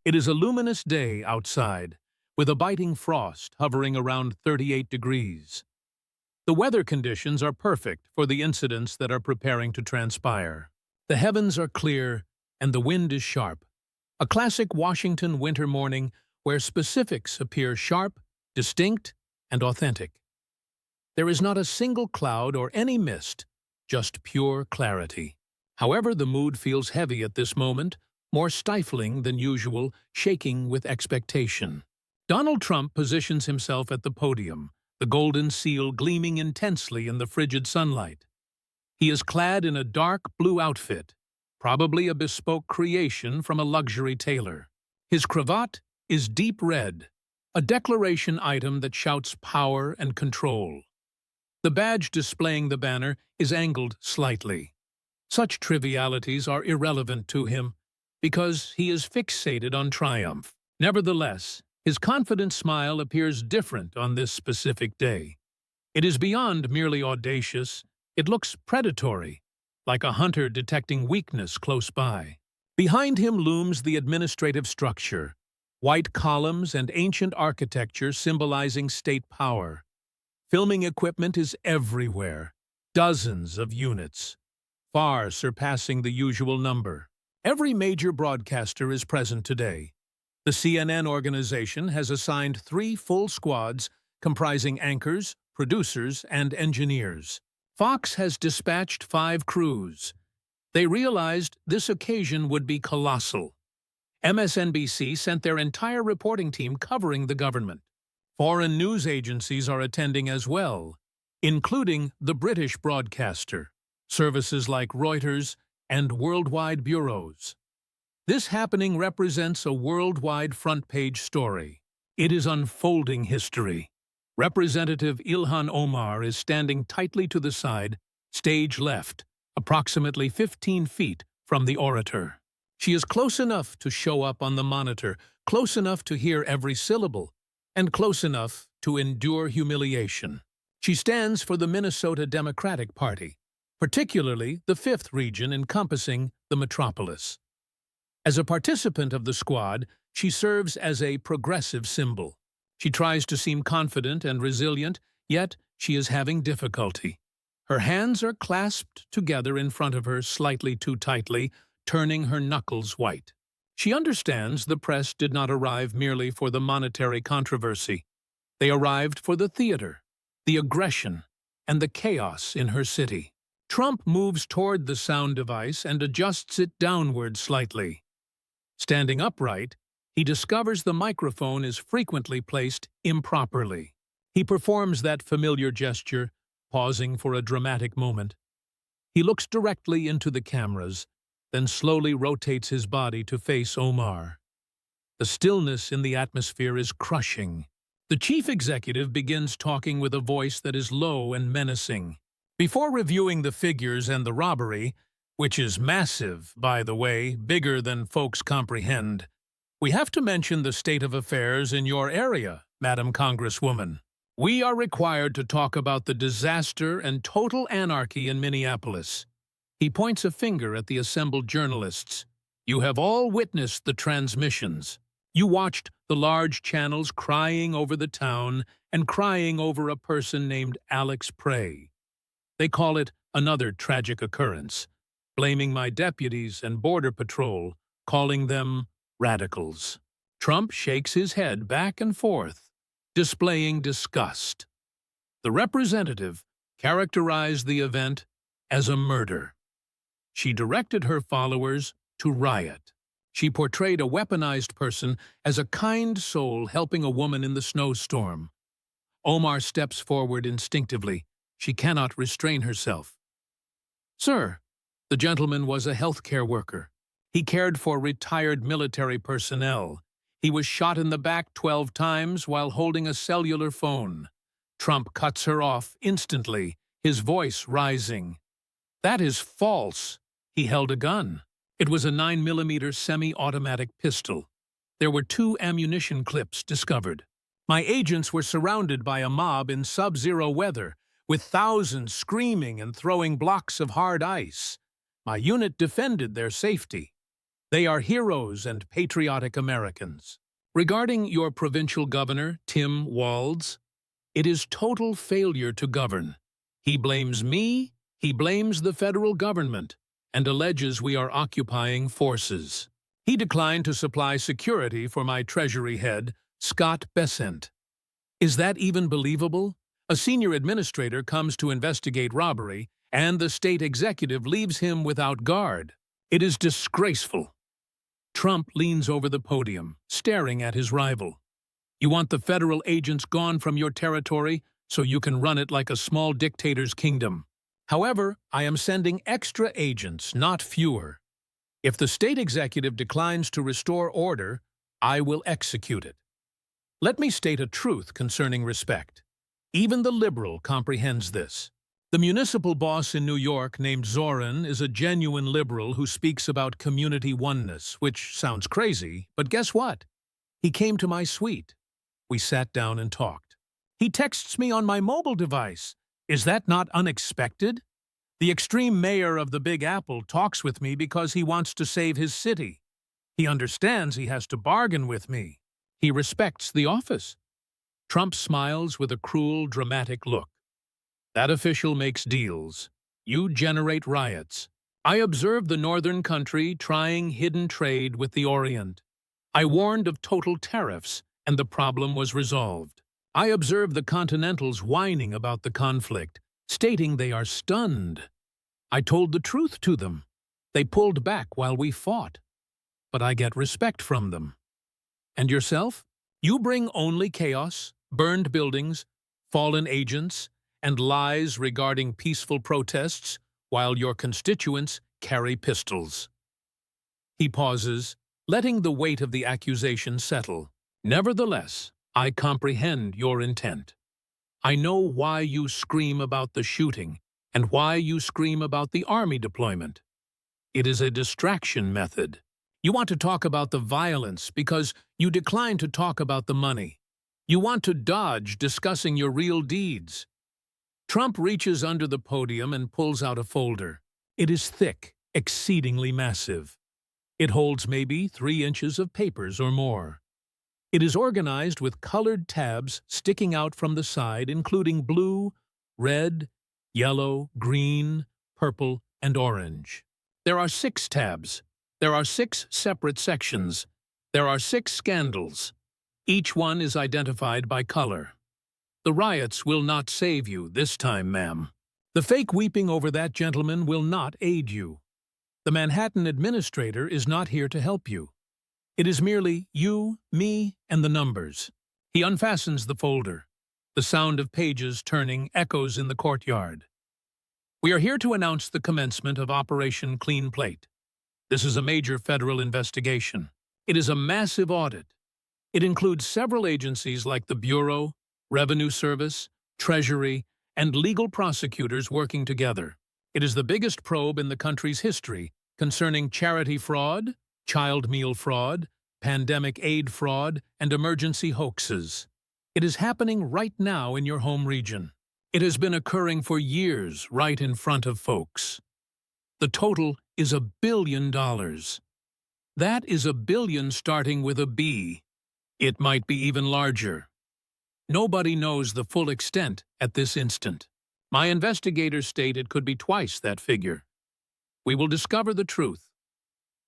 It is a luminous day outside, with a biting frost hovering around 38 degrees. The weather conditions are perfect for the incidents that are preparing to transpire. The heavens are clear, and the wind is sharp. A classic Washington winter morning where specifics appear sharp, distinct, and authentic. There is not a single cloud or any mist, just pure clarity. However, the mood feels heavy at this moment, more stifling than usual, shaking with expectation. Donald Trump positions himself at the podium, the golden seal gleaming intensely in the frigid sunlight. He is clad in a dark blue outfit, probably a bespoke creation from a luxury tailor. His cravat is deep red, a declaration item that shouts power and control. The badge displaying the banner is angled slightly. Such trivialities are irrelevant to him because he is fixated on triumph. Nevertheless, his confident smile appears different on this specific day. It is beyond merely audacious, it looks predatory, like a hunter detecting weakness close by. Behind him looms the administrative structure, white columns and ancient architecture symbolizing state power. Filming equipment is everywhere, dozens of units, far surpassing the usual number. Every major broadcaster is present today. The CNN organization has assigned 3 full squads comprising anchors, producers, and engineers. Fox has dispatched 5 crews. They realized this occasion would be colossal. MSNBC sent their entire reporting team covering the government. Foreign news agencies are attending as well, including the British broadcaster, services like Reuters, and worldwide bureaus. This happening represents a worldwide front-page story. It is unfolding history. Representative Ilhan Omar is standing tightly to the side, stage left, approximately 15 feet from the orator. She is close enough to show up on the monitor, close enough to hear every syllable, and close enough to endure humiliation. She stands for the Minnesota Democratic Party, particularly the 5th region encompassing the metropolis. As a participant of the squad, she serves as a progressive symbol. She tries to seem confident and resilient, yet she is having difficulty. Her hands are clasped together in front of her slightly too tightly, turning her knuckles white. She understands the press did not arrive merely for the monetary controversy. They arrived for the theater, the aggression, and the chaos in her city. Trump moves toward the sound device and adjusts it downward slightly. Standing upright, he discovers the microphone is frequently placed improperly. He performs that familiar gesture, pausing for a dramatic moment. He looks directly into the cameras, then slowly rotates his body to face Omar. The stillness in the atmosphere is crushing. The chief executive begins talking with a voice that is low and menacing. Before reviewing the figures and the robbery, which is massive, by the way, bigger than folks comprehend, we have to mention the state of affairs in your area, Madam Congresswoman. We are required to talk about the disaster and total anarchy in Minneapolis. He points a finger at the assembled journalists. You have all witnessed the transmissions. You watched the large channels crying over the town and crying over a person named Alex Prey. They call it another tragic occurrence, blaming my deputies and Border Patrol, calling them radicals. Trump shakes his head back and forth, displaying disgust. The representative characterized the event as a murder. She directed her followers to riot. She portrayed a weaponized person as a kind soul helping a woman in the snowstorm. Omar steps forward instinctively. She cannot restrain herself. Sir, the gentleman was a healthcare worker. He cared for retired military personnel. He was shot in the back 12 times while holding a cellular phone. Trump cuts her off instantly, his voice rising. That is false. He held a gun. It was a 9mm semi-automatic pistol. There were 2 ammunition clips discovered. My agents were surrounded by a mob in sub-zero weather, with thousands screaming and throwing blocks of hard ice. My unit defended their safety. They are heroes and patriotic Americans. Regarding your provincial governor, Tim Walz, it is total failure to govern. He blames me, he blames the federal government, and alleges we are occupying forces. He declined to supply security for my Treasury head, Scott Bessent. Is that even believable? A senior administrator comes to investigate robbery, and the state executive leaves him without guard. It is disgraceful. Trump leans over the podium, staring at his rival. You want the federal agents gone from your territory so you can run it like a small dictator's kingdom. However, I am sending extra agents, not fewer. If the state executive declines to restore order, I will execute it. Let me state a truth concerning respect. Even the liberal comprehends this. The municipal boss in New York named Zoran is a genuine liberal who speaks about community oneness, which sounds crazy, but guess what? He came to my suite. We sat down and talked. He texts me on my mobile device. Is that not unexpected? The extreme mayor of the Big Apple talks with me because he wants to save his city. He understands he has to bargain with me. He respects the office. Trump smiles with a cruel, dramatic look. That official makes deals. You generate riots. I observed the northern country trying hidden trade with the Orient. I warned of total tariffs, and the problem was resolved. I observed the Continentals whining about the conflict, stating they are stunned. I told the truth to them. They pulled back while we fought. But I get respect from them. And yourself? You bring only chaos, burned buildings, fallen agents, and lies regarding peaceful protests, while your constituents carry pistols. He pauses, letting the weight of the accusation settle. Nevertheless, I comprehend your intent. I know why you scream about the shooting and why you scream about the army deployment. It is a distraction method. You want to talk about the violence because you decline to talk about the money. You want to dodge discussing your real deeds. Trump reaches under the podium and pulls out a folder. It is thick, exceedingly massive. It holds maybe 3 inches of papers or more. It is organized with colored tabs sticking out from the side, including blue, red, yellow, green, purple, and orange. There are 6 tabs. There are 6 separate sections. There are 6 scandals. Each one is identified by color. The riots will not save you this time, ma'am. The fake weeping over that gentleman will not aid you. The Manhattan administrator is not here to help you. It is merely you, me, and the numbers. He unfastens the folder. The sound of pages turning echoes in the courtyard. We are here to announce the commencement of Operation Clean Plate. This is a major federal investigation. It is a massive audit. It includes several agencies like the Bureau, Revenue Service, Treasury, and legal prosecutors working together. It is the biggest probe in the country's history concerning charity fraud, child meal fraud, pandemic aid fraud, and emergency hoaxes. It is happening right now in your home region. It has been occurring for years right in front of folks. The total is $1 billion. That is $1 billion starting with a B. It might be even larger. Nobody knows the full extent at this instant. My investigators state it could be twice that figure. We will discover the truth.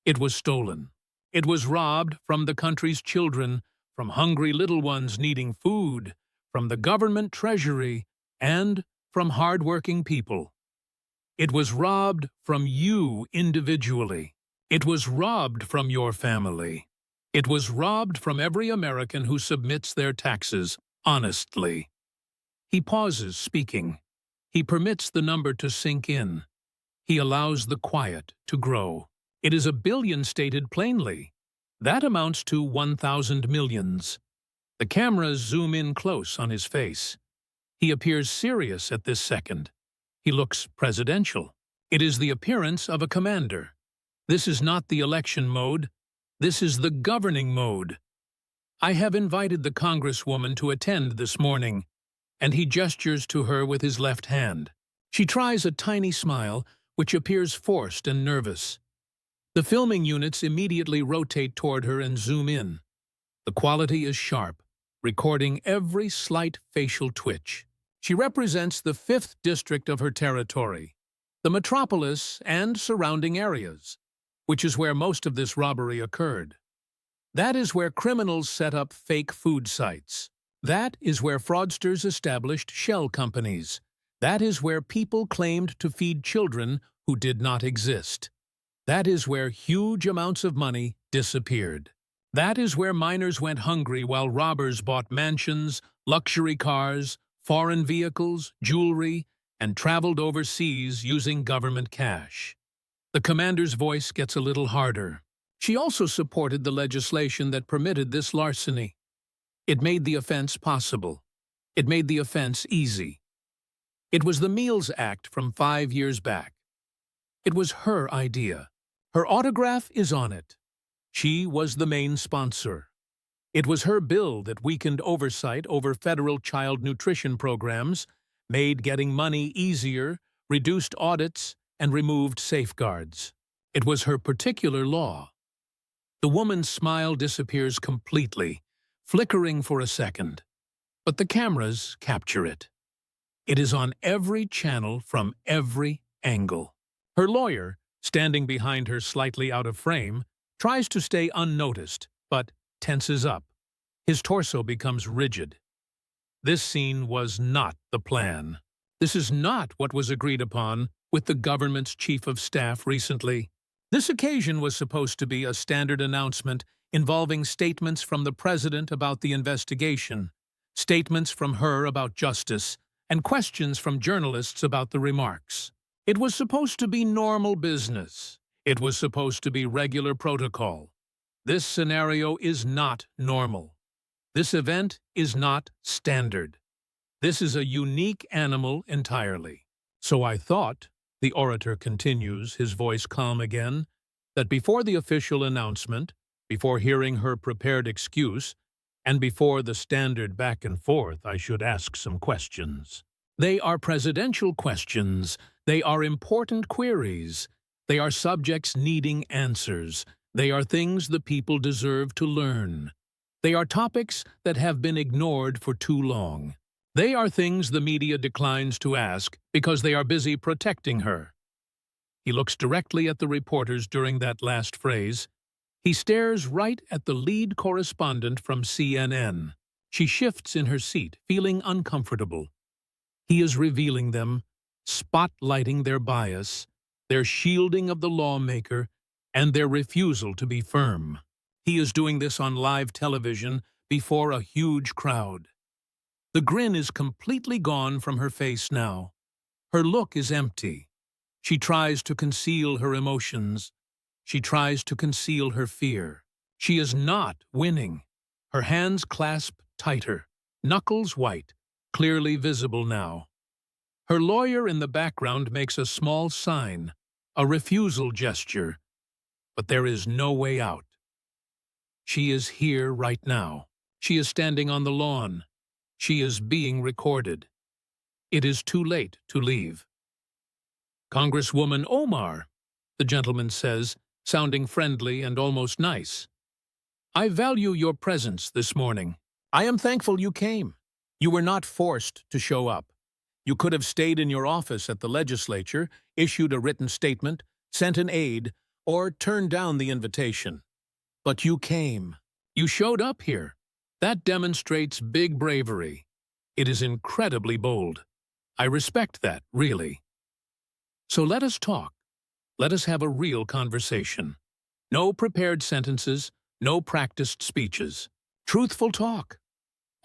It was stolen. It was robbed from the country's children, from hungry little ones needing food, from the government treasury, and from hard-working people. It was robbed from you individually. It was robbed from your family. It was robbed from every American who submits their taxes honestly. He pauses, speaking. He permits the number to sink in. He allows the quiet to grow. It is $1 billion stated plainly. That amounts to 1,000 millions. The cameras zoom in close on his face. He appears serious at this second. He looks presidential. It is the appearance of a commander. This is not the election mode. This is the governing mode. I have invited the Congresswoman to attend this morning, and he gestures to her with his left hand. She tries a tiny smile, which appears forced and nervous. The filming units immediately rotate toward her and zoom in. The quality is sharp, recording every slight facial twitch. She represents the 5th district of her territory, the metropolis and surrounding areas, which is where most of this robbery occurred. That is where criminals set up fake food sites. That is where fraudsters established shell companies. That is where people claimed to feed children who did not exist. That is where huge amounts of money disappeared. That is where miners went hungry while robbers bought mansions, luxury cars, foreign vehicles, jewelry, and traveled overseas using government cash. The commander's voice gets a little harder. She also supported the legislation that permitted this larceny. It made the offense possible. It made the offense easy. It was the Meals Act from 5 years back. It was her idea. Her autograph is on it. She was the main sponsor. It was her bill that weakened oversight over federal child nutrition programs, made getting money easier, reduced audits, and removed safeguards. It was her particular law. The woman's smile disappears completely, flickering for a second. But the cameras capture it. It is on every channel from every angle. Her lawyer, standing behind her slightly out of frame, tries to stay unnoticed, but tenses up. His torso becomes rigid. This scene was not the plan. This is not what was agreed upon with the government's chief of staff recently. This occasion was supposed to be a standard announcement involving statements from the president about the investigation, statements from her about justice, and questions from journalists about the remarks. It was supposed to be normal business. It was supposed to be regular protocol. This scenario is not normal. This event is not standard. This is a unique animal entirely. So I thought, the orator continues, his voice calm again, that before the official announcement, before hearing her prepared excuse, and before the standard back and forth, I should ask some questions. They are presidential questions. They are important queries. They are subjects needing answers. They are things the people deserve to learn. They are topics that have been ignored for too long. They are things the media declines to ask because they are busy protecting her. He looks directly at the reporters during that last phrase. He stares right at the lead correspondent from CNN. She shifts in her seat, feeling uncomfortable. He is revealing them, spotlighting their bias, their shielding of the lawmaker, and their refusal to be firm. He is doing this on live television before a huge crowd. The grin is completely gone from her face now. Her look is empty. She tries to conceal her emotions. She tries to conceal her fear. She is not winning. Her hands clasp tighter, knuckles white, clearly visible now. Her lawyer in the background makes a small sign, a refusal gesture, but there is no way out. She is here right now. She is standing on the lawn. She is being recorded. It is too late to leave. Congresswoman Omar, the gentleman says, sounding friendly and almost nice. I value your presence this morning. I am thankful you came. You were not forced to show up. You could have stayed in your office at the legislature, issued a written statement, sent an aide, or turned down the invitation. But you came. You showed up here. That demonstrates big bravery. It is incredibly bold. I respect that, really. So let us talk. Let us have a real conversation. No prepared sentences, no practiced speeches. Truthful talk.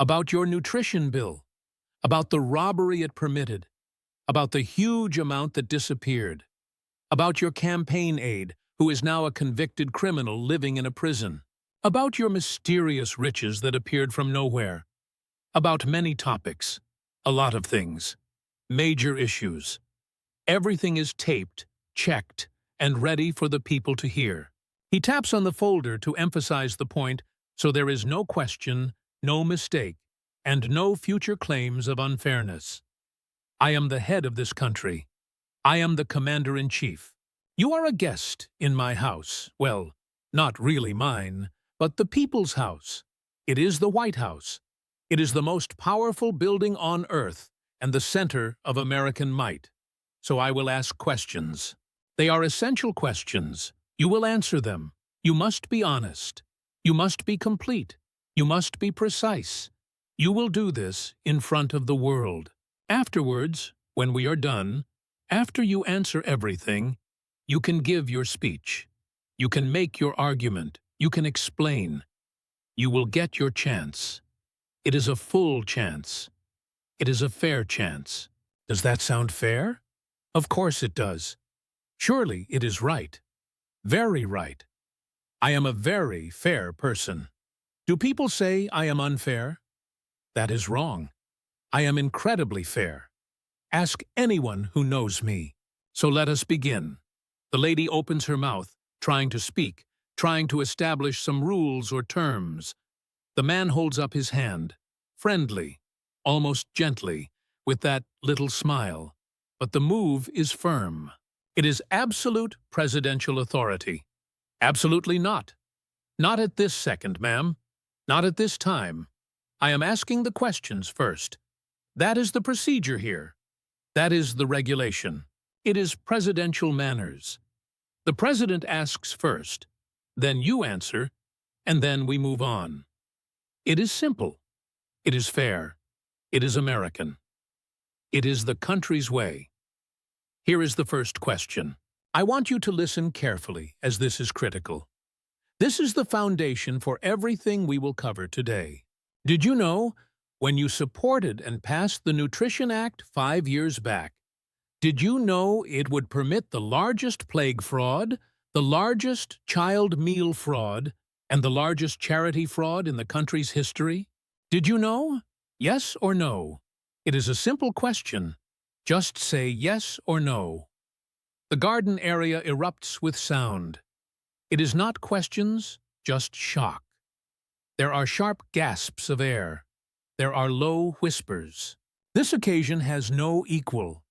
About your nutrition bill. About the robbery it permitted. About the huge amount that disappeared. About your campaign aide, who is now a convicted criminal living in a prison. About your mysterious riches that appeared from nowhere. About many topics. A lot of things. Major issues. Everything is taped, checked, and ready for the people to hear. He taps on the folder to emphasize the point, so there is no question, no mistake, and no future claims of unfairness. I am the head of this country. I am the commander-in-chief. You are a guest in my house. Well, not really mine, but the people's house. It is the White House. It is the most powerful building on earth and the center of American might. So I will ask questions. They are essential questions. You will answer them. You must be honest. You must be complete. You must be precise. You will do this in front of the world. Afterwards, when we are done, after you answer everything, you can give your speech. You can make your argument. You can explain. You will get your chance. It is a full chance. It is a fair chance. Does that sound fair? Of course it does. Surely it is right. Very right. I am a very fair person. Do people say I am unfair? That is wrong. I am incredibly fair. Ask anyone who knows me. So let us begin. The lady opens her mouth, trying to speak, trying to establish some rules or terms. The man holds up his hand, friendly, almost gently, with that little smile. But the move is firm. It is absolute presidential authority. Absolutely not. Not at this second, ma'am. Not at this time. I am asking the questions first. That is the procedure here. That is the regulation. It is presidential manners. The president asks first, then you answer, and then we move on. It is simple. It is fair. It is American. It is the country's way. Here is the first question. I want you to listen carefully, as this is critical. This is the foundation for everything we will cover today. Did you know, when you supported and passed the Nutrition Act 5 years back, did you know it would permit the largest plague fraud, the largest child meal fraud, and the largest charity fraud in the country's history? Did you know? Yes or no? It is a simple question. Just say yes or no. The garden area erupts with sound. It is not questions, just shock. There are sharp gasps of air. There are low whispers. This occasion has no equal.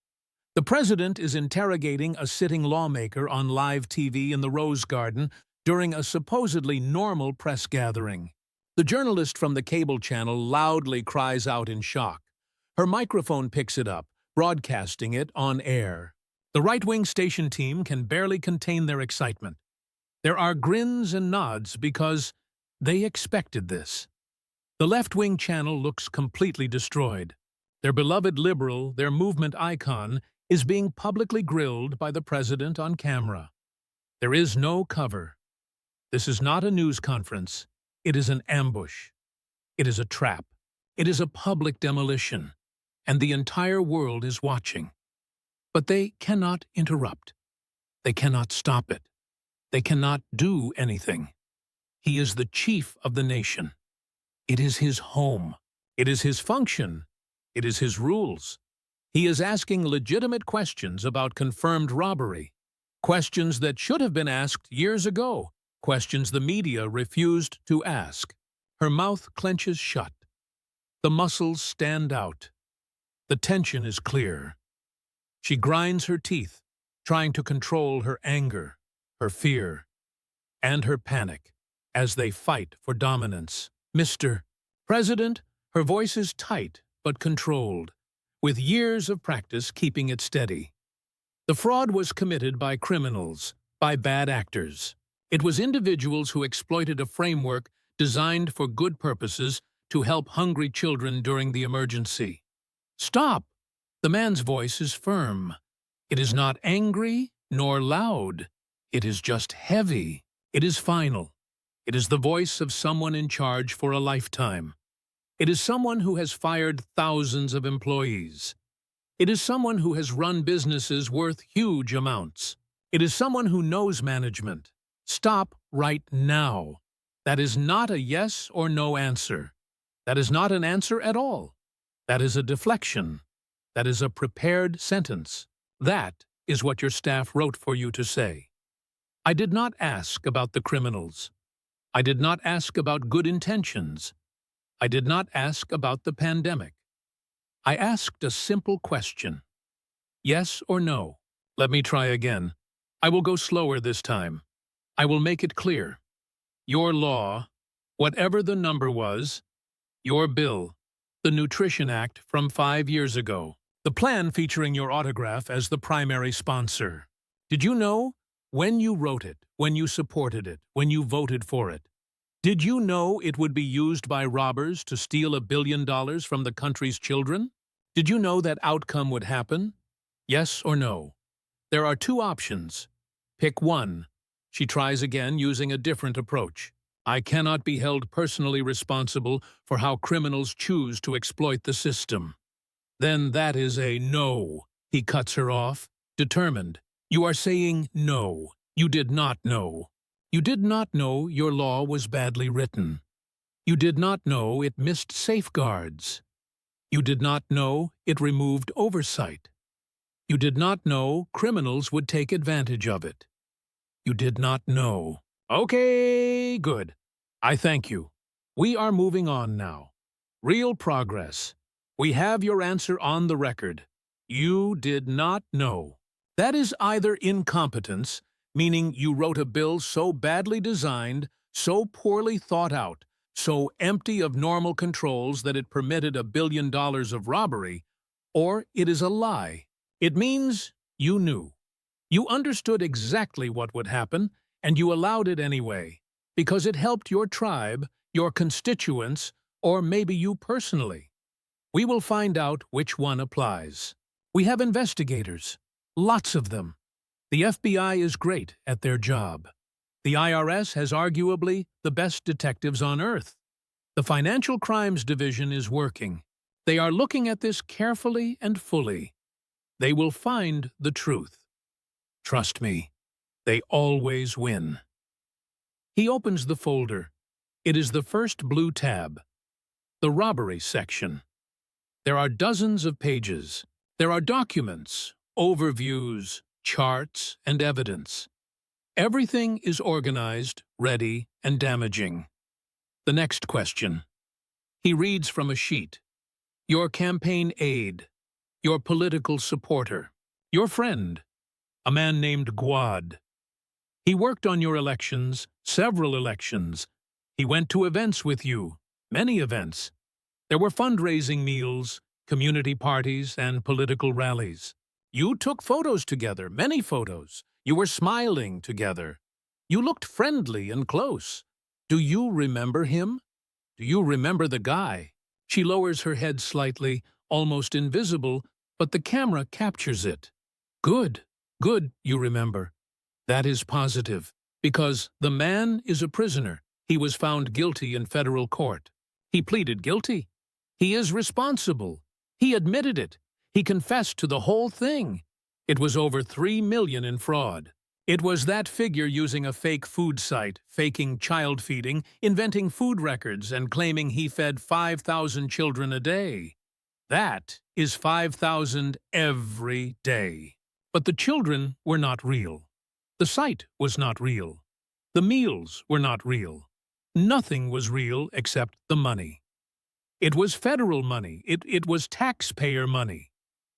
The president is interrogating a sitting lawmaker on live TV in the Rose Garden during a supposedly normal press gathering. The journalist from the cable channel loudly cries out in shock. Her microphone picks it up, broadcasting it on air. The right-wing station team can barely contain their excitement. There are grins and nods because they expected this. The left-wing channel looks completely destroyed. Their beloved liberal, their movement icon, is being publicly grilled by the president on camera. There is no cover. This is not a news conference. It is an ambush. It is a trap. It is a public demolition. And the entire world is watching. But they cannot interrupt. They cannot stop it. They cannot do anything. He is the chief of the nation. It is his home. It is his function. It is his rules. He is asking legitimate questions about confirmed robbery, questions that should have been asked years ago, questions the media refused to ask. Her mouth clenches shut. The muscles stand out. The tension is clear. She grinds her teeth, trying to control her anger, her fear, and her panic as they fight for dominance. Mr. President, her voice is tight but controlled, with years of practice keeping it steady. The fraud was committed by criminals, by bad actors. It was individuals who exploited a framework designed for good purposes to help hungry children during the emergency. Stop! The man's voice is firm. It is not angry nor loud. It is just heavy. It is final. It is the voice of someone in charge for a lifetime. It is someone who has fired thousands of employees. It is someone who has run businesses worth huge amounts. It is someone who knows management. Stop right now. That is not a yes or no answer. That is not an answer at all. That is a deflection. That is a prepared sentence. That is what your staff wrote for you to say. I did not ask about the criminals. I did not ask about good intentions. I did not ask about the pandemic. I asked a simple question. Yes or no? Let me try again. I will go slower this time. I will make it clear. Your law, whatever the number was, your bill, the Nutrition Act from 5 years ago, the plan featuring your autograph as the primary sponsor. Did you know? When you wrote it, when you supported it, when you voted for it, did you know it would be used by robbers to steal $1 billion from the country's children? Did you know that outcome would happen? Yes or no? There are two options. Pick one. She tries again using a different approach. I cannot be held personally responsible for how criminals choose to exploit the system. Then that is a no. He cuts her off, determined. You are saying no. You did not know. You did not know your law was badly written. You did not know it missed safeguards. You did not know it removed oversight. You did not know criminals would take advantage of it. You did not know. Okay, good. I thank you. We are moving on now. Real progress. We have your answer on the record. You did not know. That is either incompetence, meaning you wrote a bill so badly designed, so poorly thought out, so empty of normal controls that it permitted $1 billion of robbery, or it is a lie. It means you knew. You understood exactly what would happen, and you allowed it anyway, because it helped your tribe, your constituents, or maybe you personally. We will find out which one applies. We have investigators, lots of them. The FBI is great at their job. The IRS has arguably the best detectives on earth. The Financial Crimes Division is working. They are looking at this carefully and fully. They will find the truth. Trust me, they always win. He opens the folder. It is the first blue tab, the robbery section. There are dozens of pages. There are documents, overviews, charts, and evidence. Everything is organized, ready, and damaging. The next question. He reads from a sheet. Your campaign aide, your political supporter, your friend, a man named Guad. He worked on your elections, several elections. He went to events with you, many events. There were fundraising meals, community parties, and political rallies. You took photos together, many photos. You were smiling together. You looked friendly and close. Do you remember him? Do you remember the guy? She lowers her head slightly, almost invisible, but the camera captures it. Good, good, you remember. That is positive, because the man is a prisoner. He was found guilty in federal court. He pleaded guilty. He is responsible. He admitted it. He confessed to the whole thing. It was over $3 million in fraud. It was that figure using a fake food site, faking child feeding, inventing food records, and claiming he fed 5,000 children a day. That is 5,000 every day. But the children were not real. The site was not real. The meals were not real. Nothing was real except the money. It was federal money. It was taxpayer money.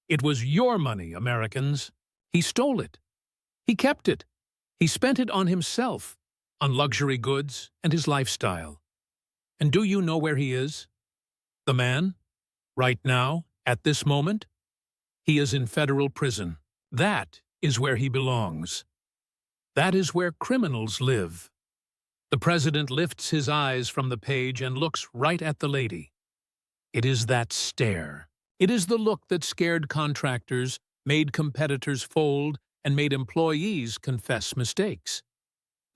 It was your money, Americans. He stole it. He kept it. He spent it on himself, on luxury goods and his lifestyle. And do you know where he is? The man? Right now, at this moment? He is in federal prison. That is where he belongs. That is where criminals live. The president lifts his eyes from the page and looks right at the lady. It is that stare. It is the look that scared contractors, made competitors fold, and made employees confess mistakes.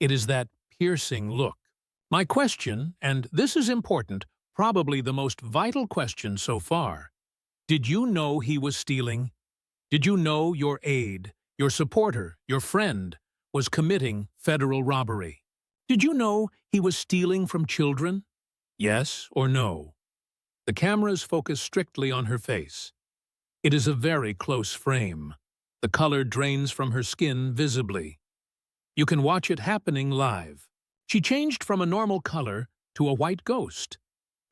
It is that piercing look. My question, and this is important, probably the most vital question so far. Did you know he was stealing? Did you know your aide, your supporter, your friend, was committing federal robbery? Did you know he was stealing from children? Yes or no? The cameras focus strictly on her face. It is a very close frame. The color drains from her skin visibly. You can watch it happening live. She changed from a normal color to a white ghost.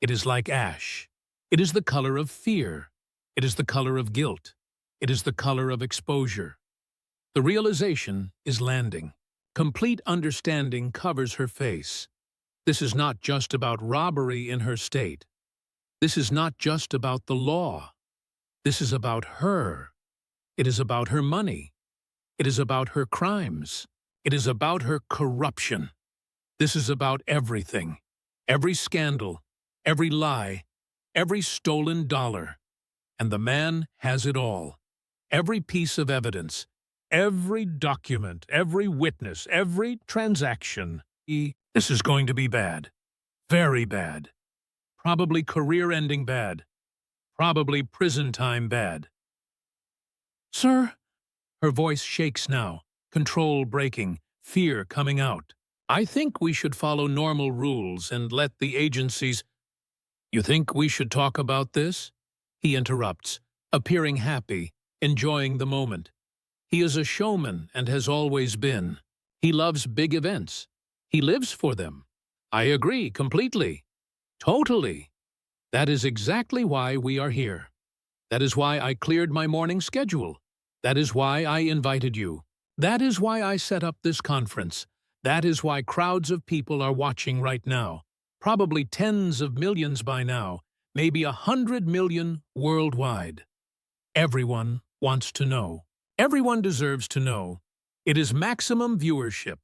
It is like ash. It is the color of fear. It is the color of guilt. It is the color of exposure. The realization is landing. Complete understanding covers her face. This is not just about robbery in her state. This is not just about the law. This is about her. It is about her money. It is about her crimes. It is about her corruption. This is about everything. Every scandal, every lie, every stolen dollar. And the man has it all. Every piece of evidence, every document, every witness, every transaction. This is going to be bad. Very bad. Probably career-ending bad. Probably prison time bad. Sir? Her voice shakes now, control breaking, fear coming out. I think we should follow normal rules and let the agencies— You think we should talk about this? He interrupts, appearing happy, enjoying the moment. He is a showman and has always been. He loves big events. He lives for them. I agree completely. Totally. That is exactly why we are here. That is why I cleared my morning schedule. That is why I invited you. That is why I set up this conference. That is why crowds of people are watching right now. Probably tens of millions by now, maybe 100 million worldwide. Everyone wants to know. Everyone deserves to know. It is maximum viewership,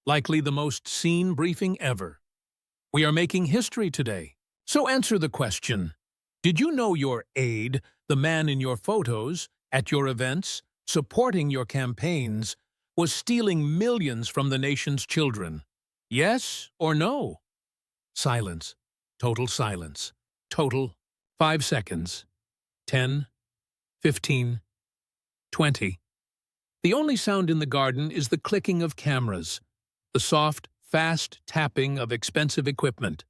likely the most seen briefing ever. We are making history today. So answer the question. Did you know your aide, the man in your photos, at your events, supporting your campaigns, was stealing millions from the nation's children? Yes or no? Silence. Total silence. Total 5 seconds. 10, 15, 20. The only sound in the garden is the clicking of cameras, the soft, fast tapping of expensive equipment.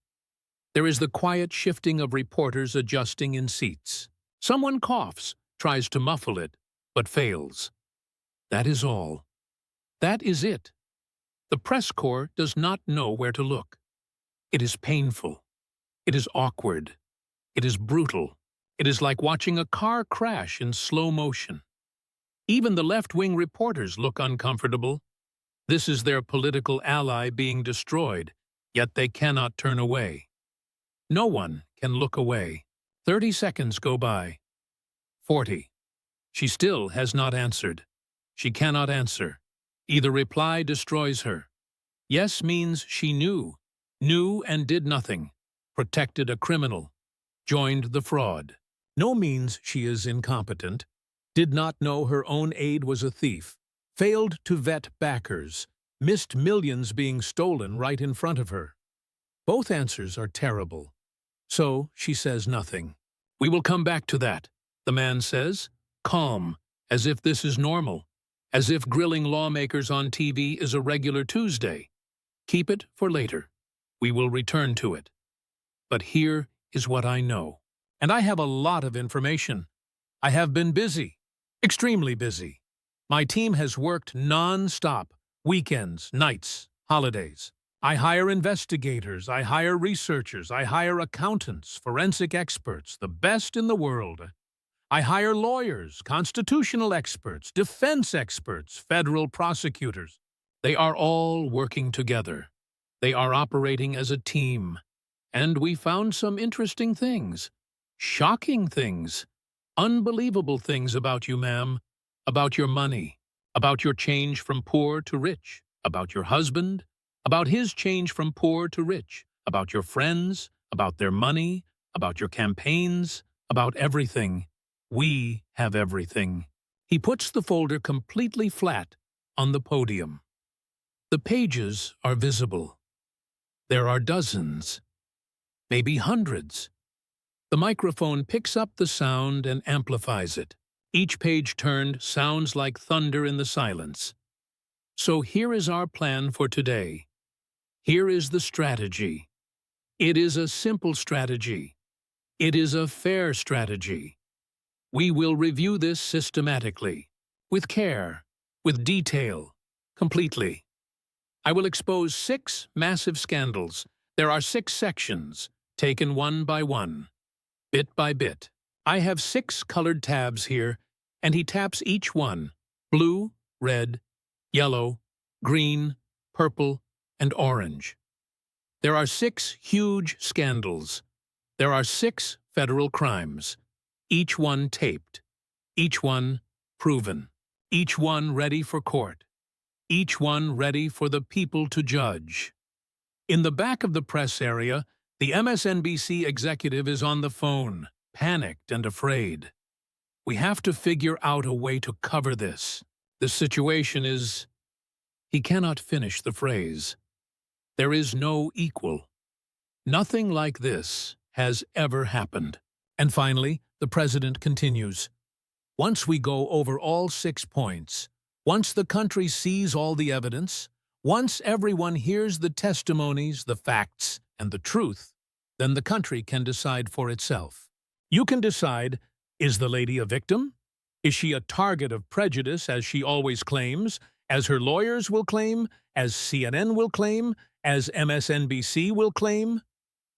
There is the quiet shifting of reporters adjusting in seats. Someone coughs, tries to muffle it, but fails. That is all. That is it. The press corps does not know where to look. It is painful. It is awkward. It is brutal. It is like watching a car crash in slow motion. Even the left-wing reporters look uncomfortable. This is their political ally being destroyed, yet they cannot turn away. No one can look away. 30 seconds go by. 40. She still has not answered. She cannot answer. Either reply destroys her. Yes means she knew and did nothing, protected a criminal, joined the fraud. No means she is incompetent, did not know her own aide was a thief, failed to vet backers, missed millions being stolen right in front of her. Both answers are terrible. So she says nothing. We will come back to that, the man says, calm, as if this is normal, as if grilling lawmakers on TV is a regular Tuesday. Keep it for later. We will return to it. But here is what I know. And I have a lot of information. I have been busy, extremely busy. My team has worked non-stop, weekends, nights, holidays. I hire investigators, I hire researchers, I hire accountants, forensic experts, the best in the world. I hire lawyers, constitutional experts, defense experts, federal prosecutors. They are all working together. They are operating as a team. And we found some interesting things, shocking things, unbelievable things about you, ma'am, about your money, about your change from poor to rich, about your husband, about his change from poor to rich, about your friends, about their money, about your campaigns, about everything. We have everything. He puts the folder completely flat on the podium. The pages are visible. There are dozens, maybe hundreds. The microphone picks up the sound and amplifies it. Each page turned sounds like thunder in the silence. So here is our plan for today. Here is the strategy. It is a simple strategy. It is a fair strategy. We will review this systematically, with care, with detail, completely. I will expose 6 massive scandals. There are 6 sections, taken one by one, bit by bit. I have 6 colored tabs here, and he taps each one. Blue, red, yellow, green, purple, and orange. There are 6 huge scandals. There are 6 federal crimes, each one taped, each one proven, each one ready for court, each one ready for the people to judge. In the back of the press area, the MSNBC executive is on the phone, panicked and afraid. We have to figure out a way to cover this. The situation is... He cannot finish the phrase. There is no equal. Nothing like this has ever happened. And finally, the president continues. Once we go over all 6 points, once the country sees all the evidence, once everyone hears the testimonies, the facts, and the truth, then the country can decide for itself. You can decide, is the lady a victim? Is she a target of prejudice, as she always claims, as her lawyers will claim, as CNN will claim, as MSNBC will claim?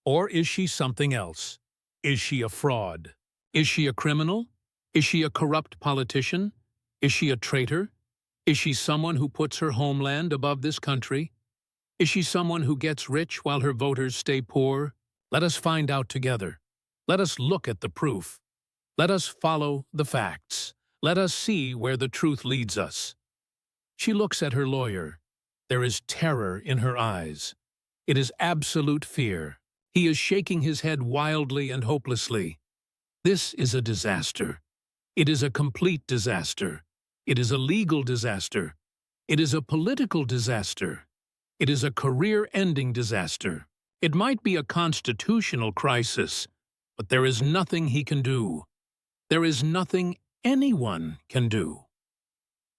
Or is she something else? Is she a fraud? Is she a criminal? Is she a corrupt politician? Is she a traitor? Is she someone who puts her homeland above this country? Is she someone who gets rich while her voters stay poor? Let us find out together. Let us look at the proof. Let us follow the facts. Let us see where the truth leads us. She looks at her lawyer. There is terror in her eyes. It is absolute fear. He is shaking his head wildly and hopelessly. This is a disaster. It is a complete disaster. It is a legal disaster. It is a political disaster. It is a career-ending disaster. It might be a constitutional crisis, but there is nothing he can do. There is nothing anyone can do.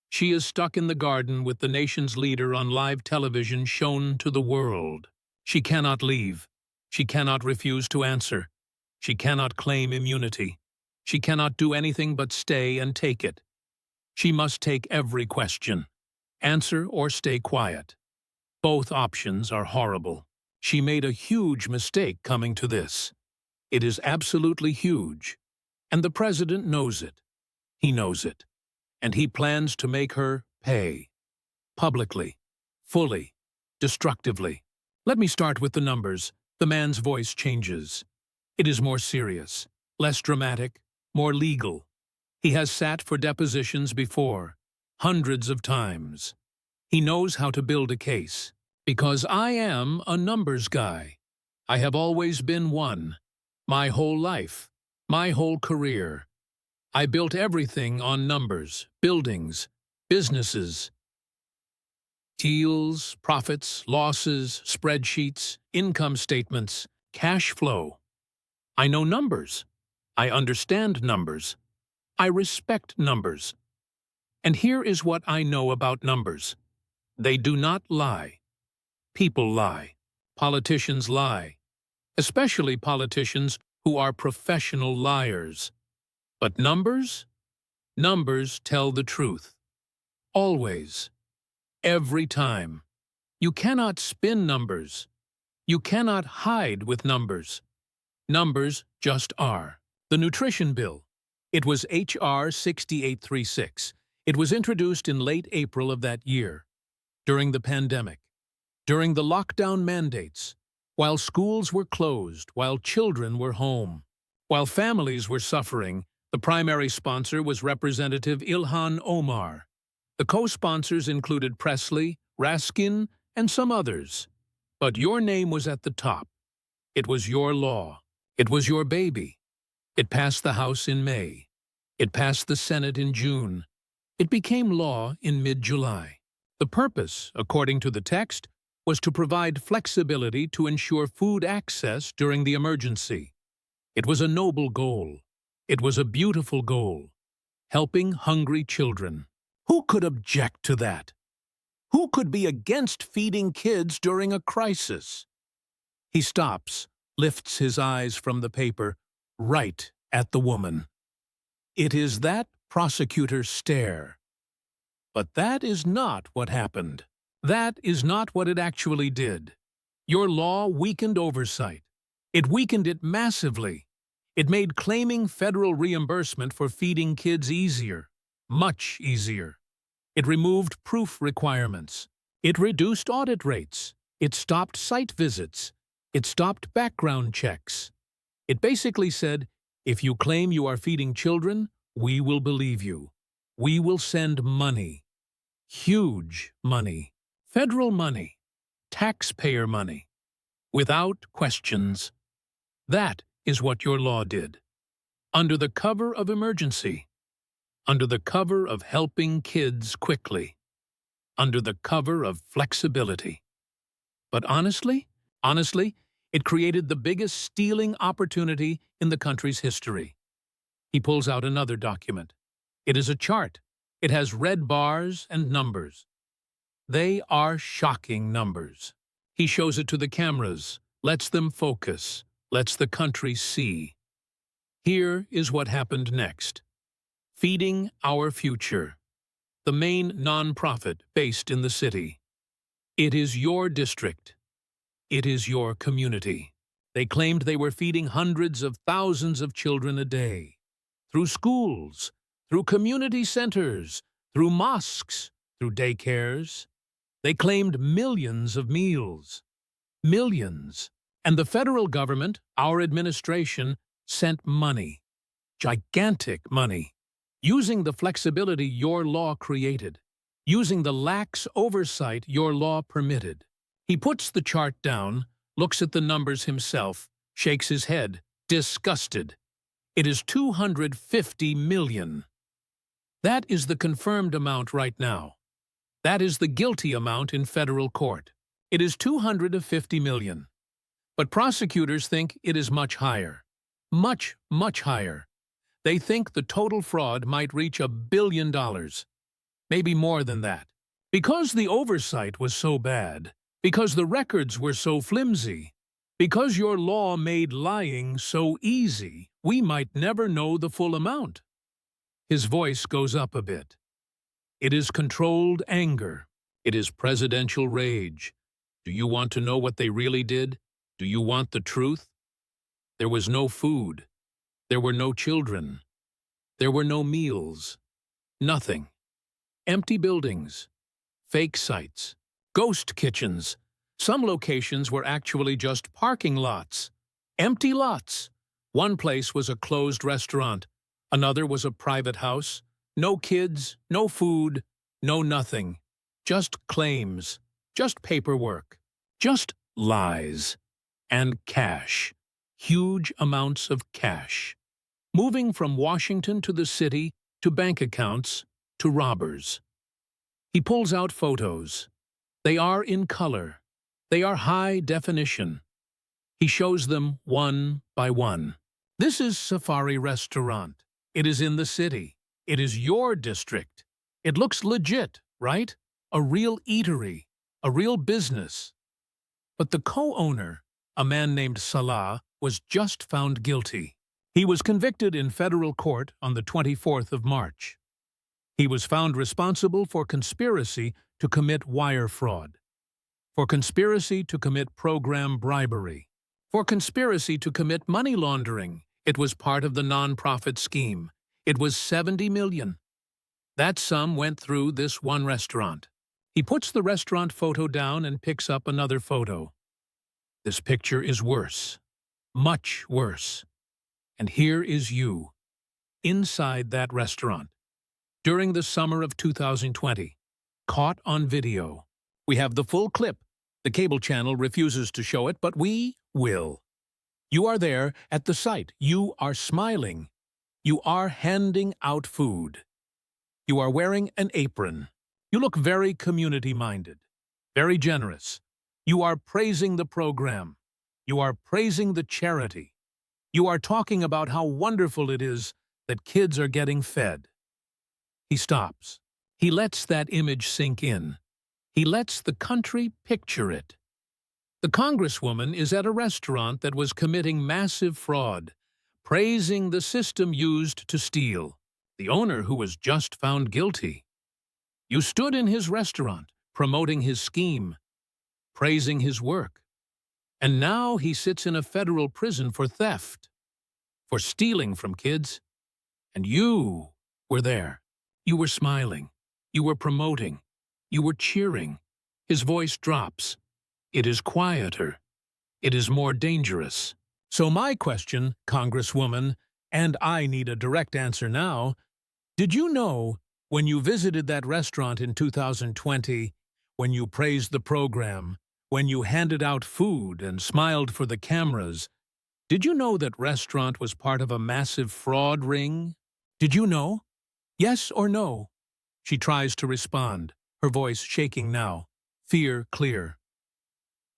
She is stuck in the garden with the nation's leader on live television shown to the world. She cannot leave. She cannot refuse to answer. She cannot claim immunity. She cannot do anything but stay and take it. She must take every question. Answer or stay quiet. Both options are horrible. She made a huge mistake coming to this. It is absolutely huge. And the president knows it. He knows it. And he plans to make her pay. Publicly. Fully. Destructively. Let me start with the numbers. The man's voice changes. It is more serious, less dramatic, more legal. He has sat for depositions before, hundreds of times. He knows how to build a case. Because I am a numbers guy. I have always been one. My whole life. My whole career. I built everything on numbers, buildings, businesses, deals, profits, losses, spreadsheets, income statements, cash flow. I know numbers. I understand numbers. I respect numbers. And here is what I know about numbers. They do not lie. People lie. Politicians lie. Especially politicians who are professional liars. But numbers? Numbers tell the truth. Always. Every time. You cannot spin numbers. You cannot hide with numbers. Numbers just are. The nutrition bill. It was H.R. 6836. It was introduced in late April of that year, during the pandemic, during the lockdown mandates, while schools were closed, while children were home, while families were suffering. The primary sponsor was Representative Ilhan Omar. The co-sponsors included Presley, Raskin, and some others. But your name was at the top. It was your law. It was your baby. It passed the House in May. It passed the Senate in June. It became law in mid-July. The purpose, according to the text, was to provide flexibility to ensure food access during the emergency. It was a noble goal. It was a beautiful goal. Helping hungry children. Who could object to that? Who could be against feeding kids during a crisis? He stops, lifts his eyes from the paper, right at the woman. It is that prosecutor's stare. But that is not what happened. That is not what it actually did. Your law weakened oversight. It weakened it massively. It made claiming federal reimbursement for feeding kids easier, much easier. It removed proof requirements. It reduced audit rates. It stopped site visits. It stopped background checks. It basically said, if you claim you are feeding children, we will believe you. We will send money. Huge money. Federal money. Taxpayer money. Without questions. That is what your law did. Under the cover of emergency. Under the cover of helping kids quickly. Under the cover of flexibility. But honestly, it created the biggest stealing opportunity in the country's history. He pulls out another document. It is a chart. It has red bars and numbers. They are shocking numbers. He shows it to the cameras, lets them focus, lets the country see. Here is what happened next. Feeding Our Future, the main nonprofit based in the city. It is your district. It is your community. They claimed they were feeding hundreds of thousands of children a day. Through schools, through community centers, through mosques, through daycares. They claimed millions of meals. Millions. And the federal government, our administration, sent money. Gigantic money. Using the flexibility your law created. Using the lax oversight your law permitted. He puts the chart down, looks at the numbers himself, shakes his head, disgusted. It is 250 million. That is the confirmed amount right now. That is the guilty amount in federal court. It is 250 million. But prosecutors think it is much higher. Much, much higher. They think the total fraud might reach $1 billion. Maybe more than that. Because the oversight was so bad, because the records were so flimsy, because your law made lying so easy, we might never know the full amount. His voice goes up a bit. It is controlled anger. It is presidential rage. Do you want to know what they really did? Do you want the truth? There was no food. There were no children. There were no meals. Nothing. Empty buildings. Fake sites. Ghost kitchens. Some locations were actually just parking lots. Empty lots. One place was a closed restaurant. Another was a private house. No kids, no food, no nothing. Just claims. Just paperwork. Just lies. And cash. Huge amounts of cash. Moving from Washington to the city, to bank accounts, to robbers. He pulls out photos. They are in color. They are high definition. He shows them one by one. This is Safari Restaurant. It is in the city. It is your district. It looks legit, right? A real eatery. A real business. But the co-owner, a man named Salah, was just found guilty. He was convicted in federal court on the 24th of March. He was found responsible for conspiracy to commit wire fraud, for conspiracy to commit program bribery, for conspiracy to commit money laundering. It was part of the nonprofit scheme. It was 70 million. That sum went through this one restaurant. He puts the restaurant photo down and picks up another photo. This picture is worse. Much worse. And here is you, inside that restaurant, during the summer of 2020, caught on video. We have the full clip. The cable channel refuses to show it, but we will. You are there at the site. You are smiling. You are handing out food. You are wearing an apron. You look very community-minded, very generous. You are praising the program. You are praising the charity. You are talking about how wonderful it is that kids are getting fed. He stops. He lets that image sink in. He lets the country picture it. The congresswoman is at a restaurant that was committing massive fraud, praising the system used to steal, the owner who was just found guilty. You stood in his restaurant, promoting his scheme, praising his work. And now he sits in a federal prison for theft, for stealing from kids. And you were there. You were smiling. You were promoting. You were cheering. His voice drops. It is quieter. It is more dangerous. So my question, Congresswoman, and I need a direct answer now, did you know when you visited that restaurant in 2020, when you praised the program, when you handed out food and smiled for the cameras, did you know that restaurant was part of a massive fraud ring? Did you know? Yes or no? She tries to respond, her voice shaking now, fear clear.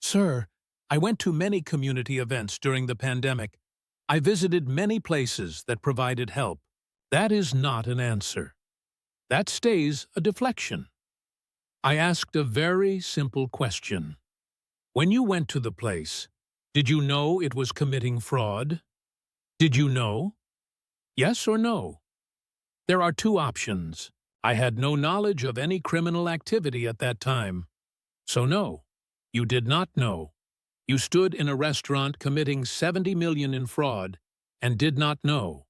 Sir, I went to many community events during the pandemic. I visited many places that provided help. That is not an answer. That stays a deflection. I asked a very simple question. When you went to the place, did you know it was committing fraud? Did you know? Yes or no? There are two options. I had no knowledge of any criminal activity at that time. So no, you did not know. You stood in a restaurant committing 70 million in fraud and did not know.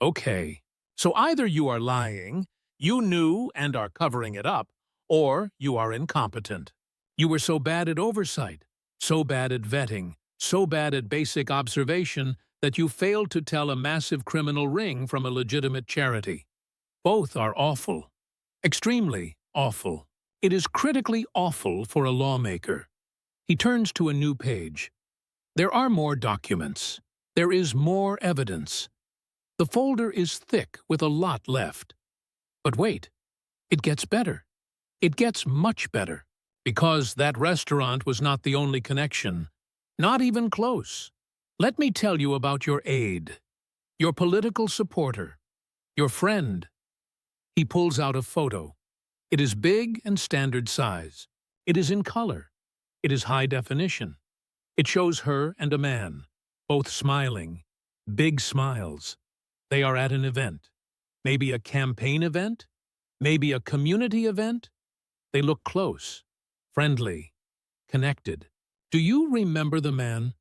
Okay, so either you are lying, you knew and are covering it up, or you are incompetent. You were so bad at oversight, so bad at vetting, so bad at basic observation that you failed to tell a massive criminal ring from a legitimate charity. Both are awful. Extremely awful. It is critically awful for a lawmaker. He turns to a new page. There are more documents. There is more evidence. The folder is thick with a lot left. But wait, it gets better. It gets much better. Because that restaurant was not the only connection. Not even close. Let me tell you about your aide, your political supporter, your friend. He pulls out a photo. It is big and standard size. It is in color. It is high definition. It shows her and a man, both smiling, big smiles. They are at an event. Maybe a campaign event? Maybe a community event? They look close, friendly, connected. Do you remember the man?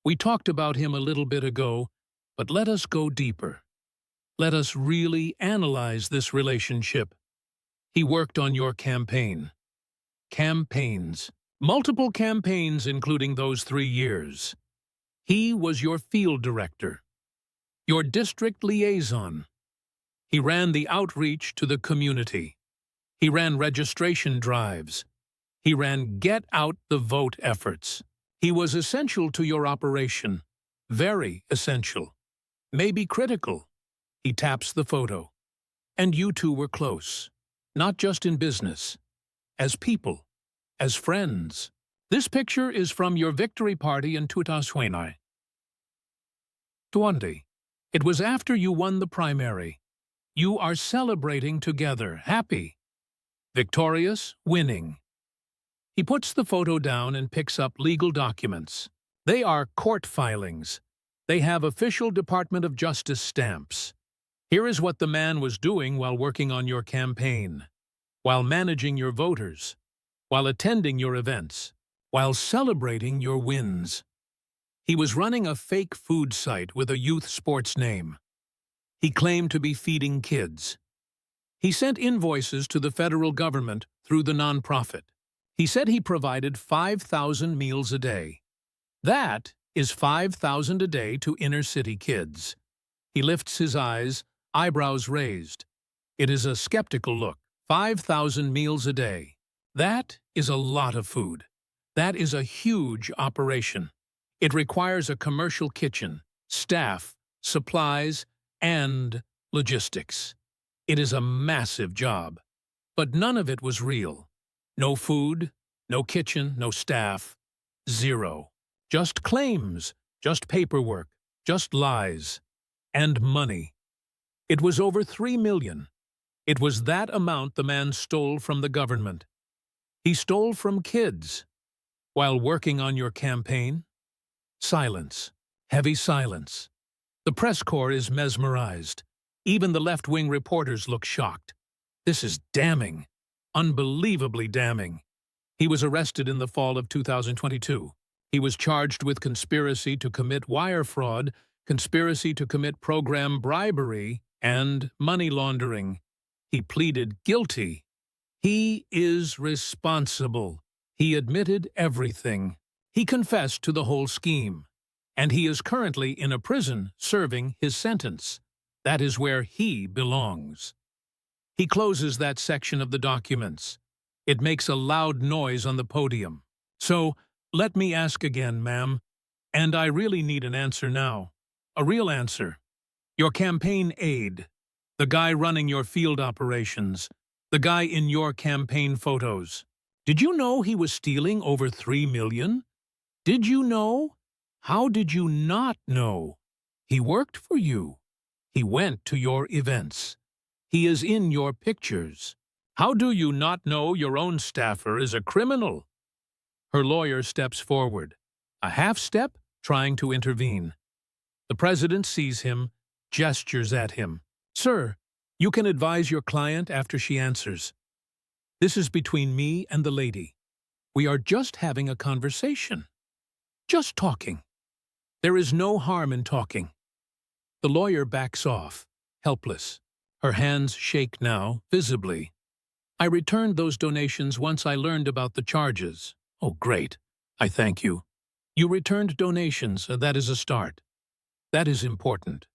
We talked about him a little bit ago, but let us go deeper. Let us really analyze this relationship. He worked on your campaign. Campaigns. Multiple campaigns including those 3 years. He was your field director. Your district liaison. He ran the outreach to the community. He ran registration drives. He ran get-out-the-vote efforts. He was essential to your operation. Very essential. Maybe critical. He taps the photo. And you two were close. Not just in business. As people. As friends. This picture is from your victory party in 2020. It was after you won the primary. You are celebrating together, happy. Victorious, winning. He puts the photo down and picks up legal documents. They are court filings. They have official Department of Justice stamps. Here is what the man was doing while working on your campaign, while managing your voters, while attending your events, while celebrating your wins. He was running a fake food site with a youth sports name. He claimed to be feeding kids. He sent invoices to the federal government through the nonprofit. He said he provided 5,000 meals a day. That is 5,000 a day to inner-city kids. He lifts his eyes, eyebrows raised. It is a skeptical look. 5,000 meals a day. That is a lot of food. That is a huge operation. It requires a commercial kitchen, staff, supplies, and logistics. It is a massive job. But none of it was real. No food, no kitchen, no staff. Zero. Just claims, just paperwork, just lies. And money. It was over 3 million. It was that amount the man stole from the government. He stole from kids. While working on your campaign? Silence. Heavy silence. The press corps is mesmerized. Even the left-wing reporters look shocked. This is damning. Unbelievably damning. He was arrested in the fall of 2022. He was charged with conspiracy to commit wire fraud, conspiracy to commit program bribery, and money laundering. He pleaded guilty. He is responsible. He admitted everything. He confessed to the whole scheme. And he is currently in a prison serving his sentence. That is where he belongs. He closes that section of the documents. It makes a loud noise on the podium. So, let me ask again, ma'am, and I really need an answer now. A real answer. Your campaign aide, the guy running your field operations, the guy in your campaign photos. Did you know he was stealing over $3 million? Did you know? How did you not know? He worked for you. He went to your events. He is in your pictures. How do you not know your own staffer is a criminal? Her lawyer steps forward, a half step, trying to intervene. The president sees him, gestures at him. Sir, you can advise your client after she answers. This is between me and the lady. We are just having a conversation. Just talking. There is no harm in talking. The lawyer backs off, helpless. Her hands shake now, visibly. I returned those donations once I learned about the charges. Oh, great. I thank you. You returned donations, that is a start. That is important.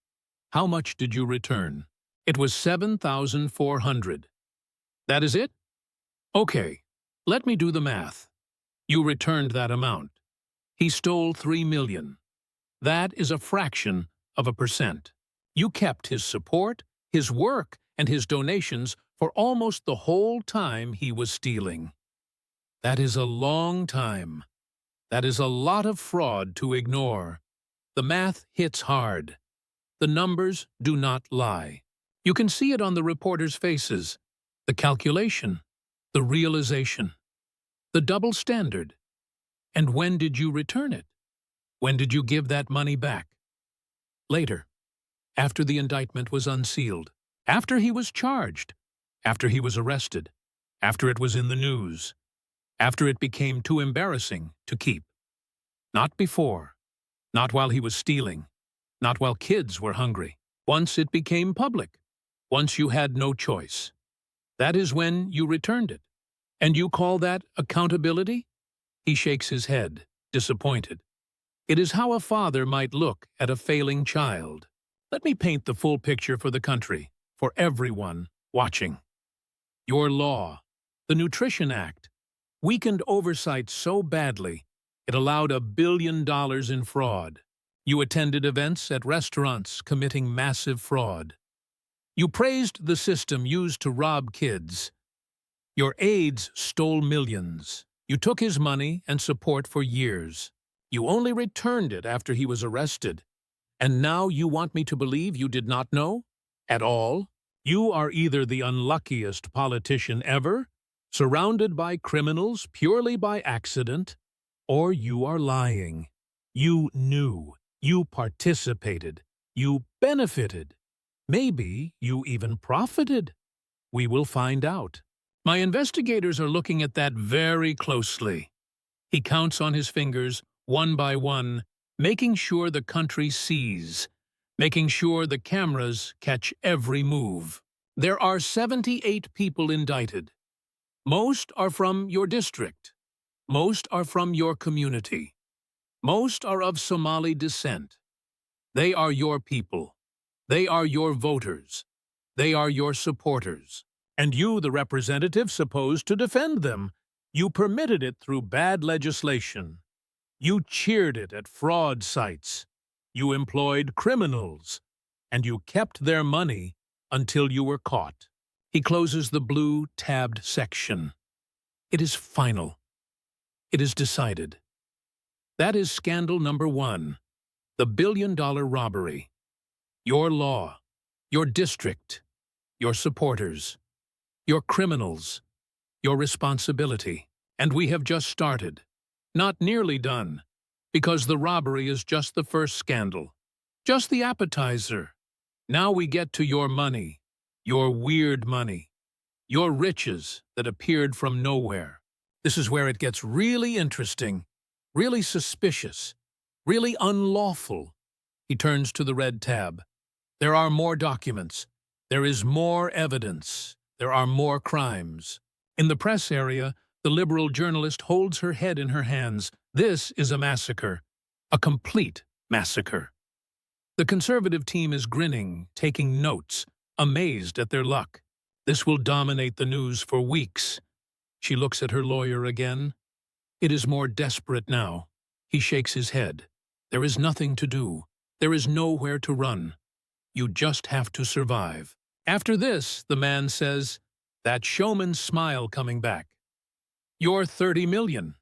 How much did you return? It was $7,400. That is it? Okay, let me do the math. You returned that amount. He stole $3 million. That is a fraction of a percent. You kept his support, his work, and his donations for almost the whole time he was stealing. That is a long time. That is a lot of fraud to ignore. The math hits hard. The numbers do not lie. You can see it on the reporters' faces. The calculation, the realization, the double standard. And when did you return it? When did you give that money back? Later, after the indictment was unsealed, after he was charged, after he was arrested, after it was in the news, after it became too embarrassing to keep. Not before, not while he was stealing, not while kids were hungry. Once it became public, once you had no choice. That is when you returned it. And you call that accountability? He shakes his head, disappointed. It is how a father might look at a failing child. Let me paint the full picture for the country, for everyone watching. Your law, the Nutrition Act, weakened oversight so badly it allowed $1 billion in fraud. You attended events at restaurants committing massive fraud. You praised the system used to rob kids. Your aides stole millions. You took his money and support for years. You only returned it after he was arrested. And now you want me to believe you did not know? At all? You are either the unluckiest politician ever, surrounded by criminals purely by accident, or you are lying. You knew. You participated. You benefited. Maybe you even profited. We will find out. My investigators are looking at that very closely. He counts on his fingers, one by one, making sure the country sees, making sure the cameras catch every move. There are 78 people indicted. Most are from your district. Most are from your community. Most are of Somali descent. They are your people. They are your voters. They are your supporters. And you, the representative, supposed to defend them. You permitted it through bad legislation. You cheered it at fraud sites. You employed criminals. And you kept their money until you were caught. He closes the blue tabbed section. It is final. It is decided. That is scandal number 1, the $1 billion robbery. Your law, your district, your supporters, your criminals, your responsibility. And we have just started. Not nearly done, because the robbery is just the first scandal, just the appetizer. Now we get to your money, your weird money, your riches that appeared from nowhere. This is where it gets really interesting, really suspicious, really unlawful. He turns to the red tab. There are more documents. There is more evidence. There are more crimes. In the press area, the liberal journalist holds her head in her hands. This is a massacre. A complete massacre. The conservative team is grinning, taking notes, amazed at their luck. This will dominate the news for weeks. She looks at her lawyer again. It is more desperate now. He shakes his head. There is nothing to do. There is nowhere to run. You just have to survive. After this, the man says, that showman's smile coming back. Your 30 million,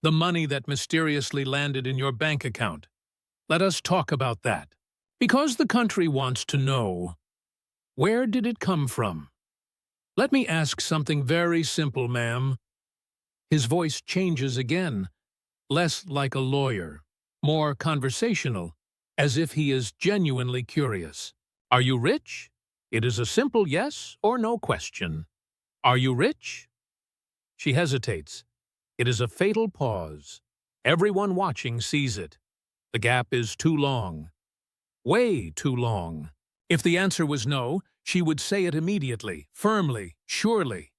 the money that mysteriously landed in your bank account. Let us talk about that. Because the country wants to know, where did it come from? Let me ask something very simple, ma'am. His voice changes again, less like a lawyer, more conversational, as if he is genuinely curious. Are you rich? It is a simple yes or no question. Are you rich? She hesitates. It is a fatal pause. Everyone watching sees it. The gap is too long. Way too long. If the answer was no, she would say it immediately, firmly, surely.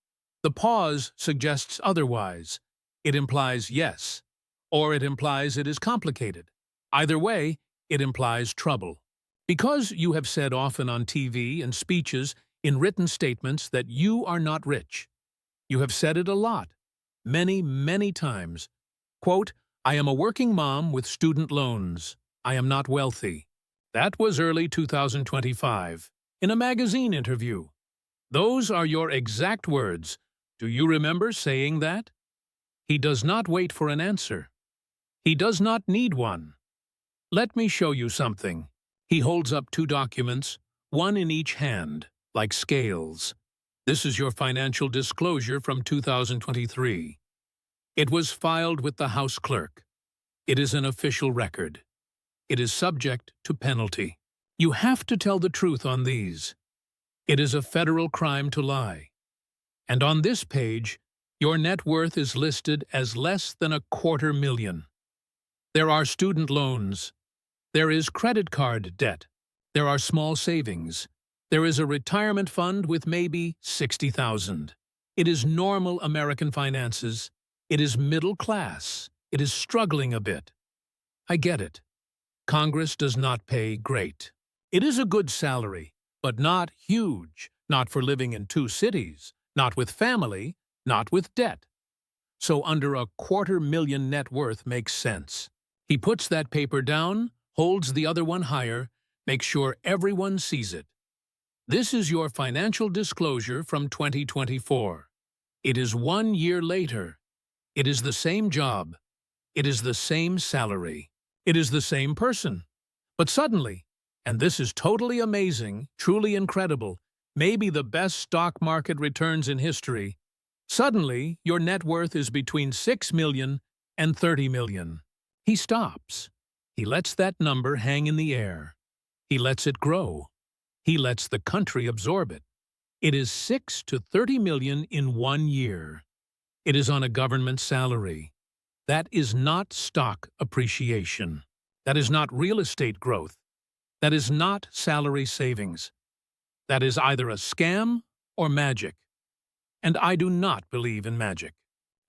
The pause suggests otherwise. It implies yes, or it implies it is complicated. Either way, it implies trouble. Because you have said often on TV and speeches, in written statements, that you are not rich. You have said it a lot, many, many times. Quote, I am a working mom with student loans. I am not wealthy. That was early 2025, in a magazine interview. Those are your exact words. Do you remember saying that? He does not wait for an answer. He does not need one. Let me show you something. He holds up 2 documents, one in each hand, like scales. This is your financial disclosure from 2023. It was filed with the House Clerk. It is an official record. It is subject to penalty. You have to tell the truth on these. It is a federal crime to lie. And on this page, your net worth is listed as less than $250,000. There are student loans. There is credit card debt. There are small savings. There is a retirement fund with maybe $60,000. It is normal American finances. It is middle class. It is struggling a bit. I get it. Congress does not pay great. It is a good salary, but not huge, not for living in 2 cities, not with family, not with debt. So under $250,000 net worth makes sense. He puts that paper down, holds the other one higher, makes sure everyone sees it. This is your financial disclosure from 2024. It is 1 year later. It is the same job. It is the same salary. It is the same person. But suddenly, and this is totally amazing, truly incredible, maybe the best stock market returns in history, suddenly your net worth is between $6 million and $30 million. He stops. He lets that number hang in the air. He lets it grow. He lets the country absorb it. It is $6 to $30 million in 1 year. It is on a government salary. That is not stock appreciation. That is not real estate growth. That is not salary savings. That is either a scam or magic. And I do not believe in magic.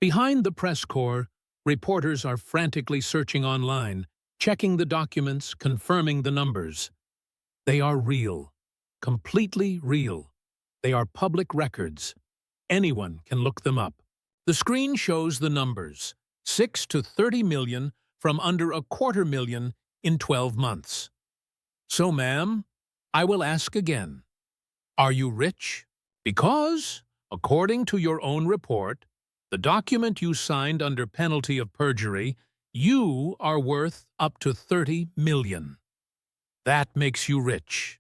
Behind the press corps, reporters are frantically searching online, checking the documents, confirming the numbers. They are real, completely real. They are public records. Anyone can look them up. The screen shows the numbers. 6 to 30 million from under $250,000 in 12 months. So, ma'am, I will ask again. Are you rich? Because, according to your own report, the document you signed under penalty of perjury, you are worth up to $30 million. That makes you rich.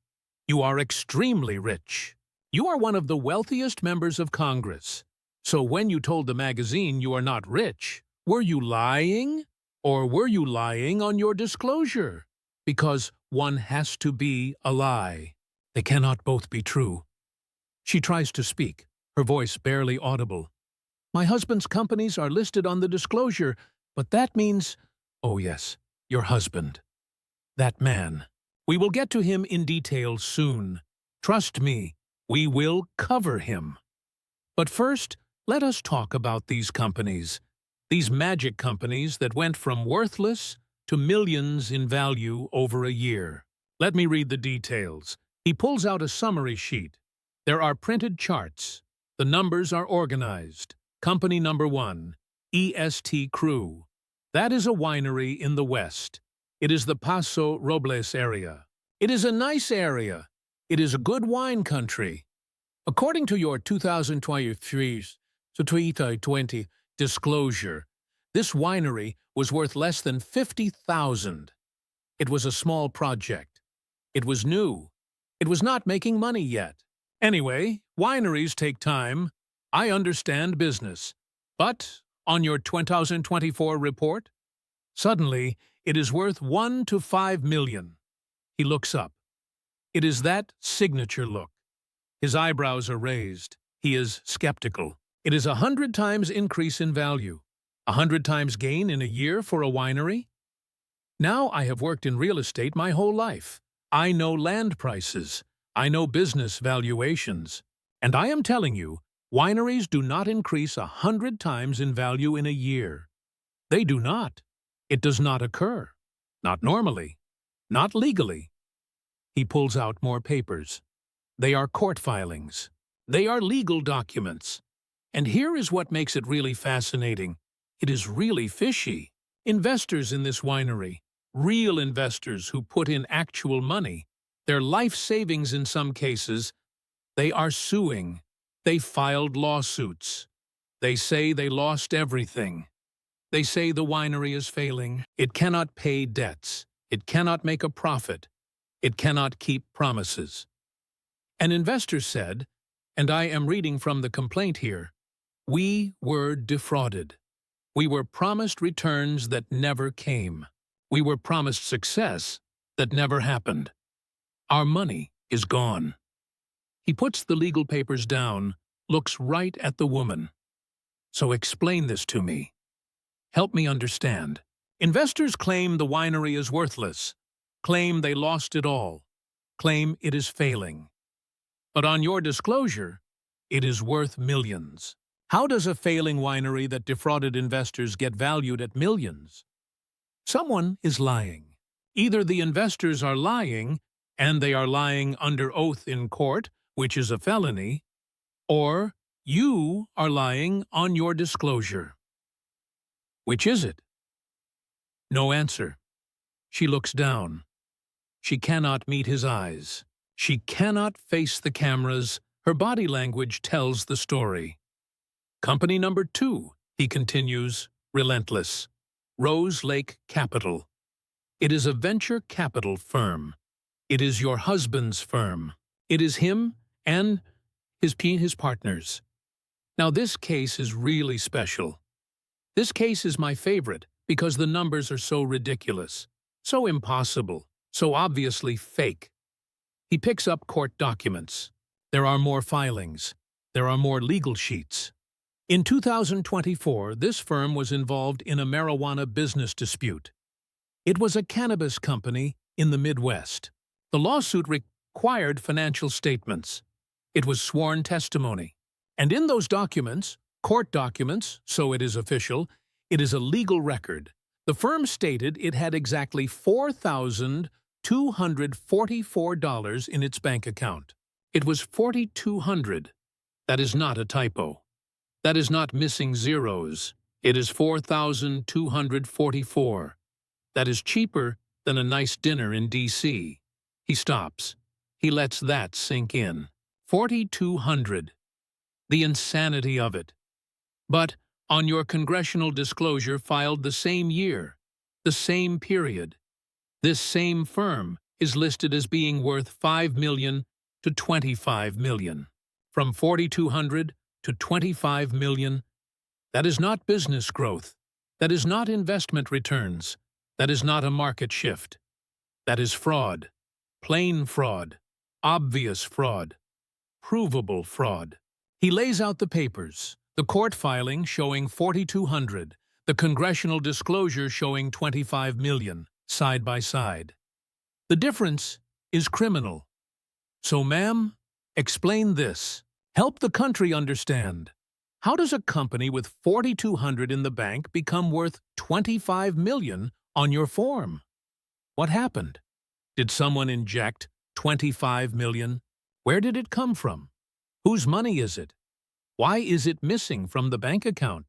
You are extremely rich. You are one of the wealthiest members of Congress. So when you told the magazine you are not rich, were you lying? Or were you lying on your disclosure? Because one has to be a lie. They cannot both be true. She tries to speak, her voice barely audible. My husband's companies are listed on the disclosure, but that means, oh yes, your husband. That man. We will get to him in detail soon. Trust me, we will cover him. But first, let us talk about these companies. These magic companies that went from worthless to millions in value over a year. Let me read the details. He pulls out a summary sheet. There are printed charts. The numbers are organized. Company number 1, EST Crew. That is a winery in the west. It is the Paso Robles area. It is a nice area. It is a good wine country. According to your 2023 to 2020 disclosure, this winery was worth less than $50,000. It was a small project. It was new. It was not making money yet. Anyway, wineries take time. I understand business. But on your 2024 report, suddenly it is worth 1 to 5 million. He looks up. It is that signature look. His eyebrows are raised. He is skeptical. It is 100 times increase in value. 100 times gain in a year for a winery? Now I have worked in real estate my whole life. I know land prices. I know business valuations. And I am telling you, wineries do not increase 100 times in value in a year. They do not. It does not occur. Not normally. Not legally. He pulls out more papers. They are court filings. They are legal documents. And here is what makes it really fascinating. It is really fishy. Investors in this winery, real investors who put in actual money, their life savings in some cases, they are suing. They filed lawsuits. They say they lost everything. They say the winery is failing. It cannot pay debts. It cannot make a profit. It cannot keep promises. An investor said, and I am reading from the complaint here, we were defrauded. We were promised returns that never came. We were promised success that never happened. Our money is gone. He puts the legal papers down, looks right at the woman. So explain this to me. Help me understand. Investors claim the winery is worthless, claim they lost it all, claim it is failing. But on your disclosure, it is worth millions. How does a failing winery that defrauded investors get valued at millions? Someone is lying. Either the investors are lying, and they are lying under oath in court, which is a felony, or you are lying on your disclosure. Which is it? No answer. She looks down. She cannot meet his eyes. She cannot face the cameras. Her body language tells the story. Company number 2, he continues, relentless. Rose Lake Capital. It is a venture capital firm. It is your husband's firm. It is him and his partners. Now this case is really special. This case is my favorite because the numbers are so ridiculous, so impossible, so obviously fake. He picks up court documents. There are more filings. There are more legal sheets. In 2024, this firm was involved in a marijuana business dispute. It was a cannabis company in the Midwest. The lawsuit required financial statements. It was sworn testimony. And in those documents, court documents, so it is official, it is a legal record. The firm stated it had exactly $4,244 in its bank account. It was $4,200. That is not a typo. That is not missing zeros. It is $4,244. That is cheaper than a nice dinner in D.C. He stops. He lets that sink in. $4,200. The insanity of it. But on your congressional disclosure filed the same year, the same period, this same firm is listed as being worth $5 million to $25 million. From $4,200 to $25 million, that is not business growth. That is not investment returns. That is not a market shift. That is fraud. Plain fraud. Obvious fraud. Provable fraud. He lays out the papers, the court filing showing $4,200, the congressional disclosure showing $25 million, side by side. The difference is criminal. So, ma'am, explain this. Help the country understand. How does a company with 4,200 in the bank become worth 25 million on your form? What happened? Did someone inject 25 million? Where did it come from? Whose money is it? Why is it missing from the bank account?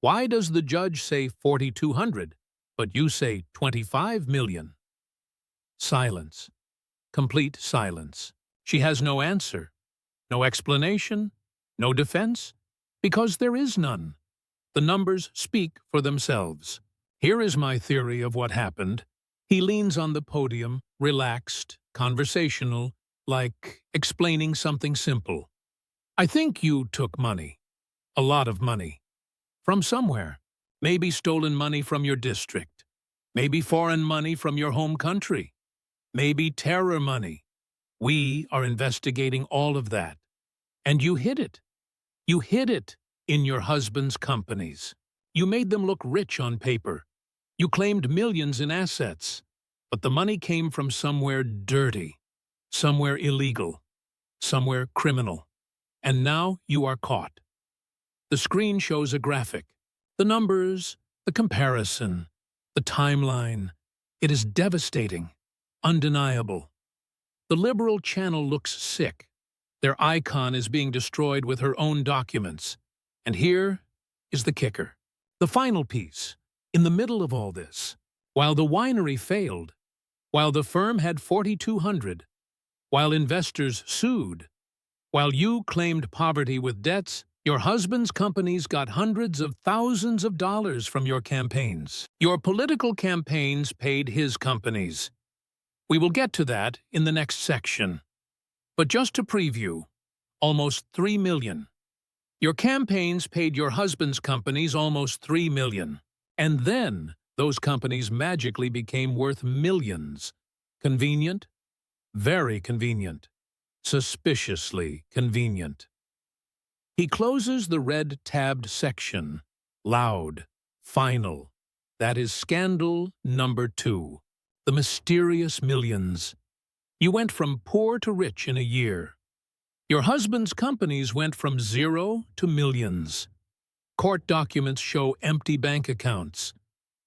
Why does the judge say 4,200, but you say 25 million? Silence. Complete silence. She has no answer, no explanation, no defense, because there is none. The numbers speak for themselves. Here is my theory of what happened. He leans on the podium, relaxed, conversational, like explaining something simple. I think you took money, a lot of money, from somewhere. Maybe stolen money from your district. Maybe foreign money from your home country. Maybe terror money. We are investigating all of that. And you hid it. You hid it in your husband's companies. You made them look rich on paper. You claimed millions in assets. But the money came from somewhere dirty, somewhere illegal, somewhere criminal. And now you are caught. The screen shows a graphic. The numbers, the comparison, the timeline. It is devastating, undeniable. The liberal channel looks sick. Their icon is being destroyed with her own documents. And here is the kicker. The final piece, in the middle of all this. While the winery failed, while the firm had 4,200, while investors sued, while you claimed poverty with debts, your husband's companies got hundreds of thousands of dollars from your campaigns. Your political campaigns paid his companies. We will get to that in the next section. But just to preview, almost 3 million. Your campaigns paid your husband's companies almost 3 million. And then those companies magically became worth millions. Convenient? Very convenient. Suspiciously convenient. He closes the red tabbed section. Loud. Final. That is scandal number 2. The mysterious millions. You went from poor to rich in a year. Your husband's companies went from 0 to millions. Court documents show empty bank accounts.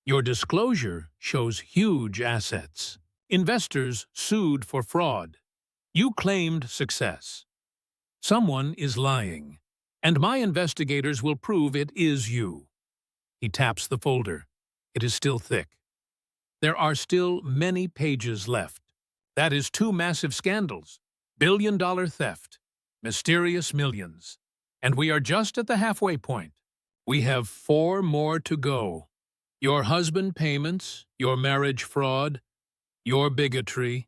Your disclosure shows huge assets. Investors sued for fraud. You claimed success. Someone is lying, and my investigators will prove it is you. He taps the folder. It is still thick. There are still many pages left. That is 2 massive scandals, billion-dollar theft, mysterious millions. And we are just at the halfway point. We have 4 more to go. Your husband payments, your marriage fraud, your bigotry,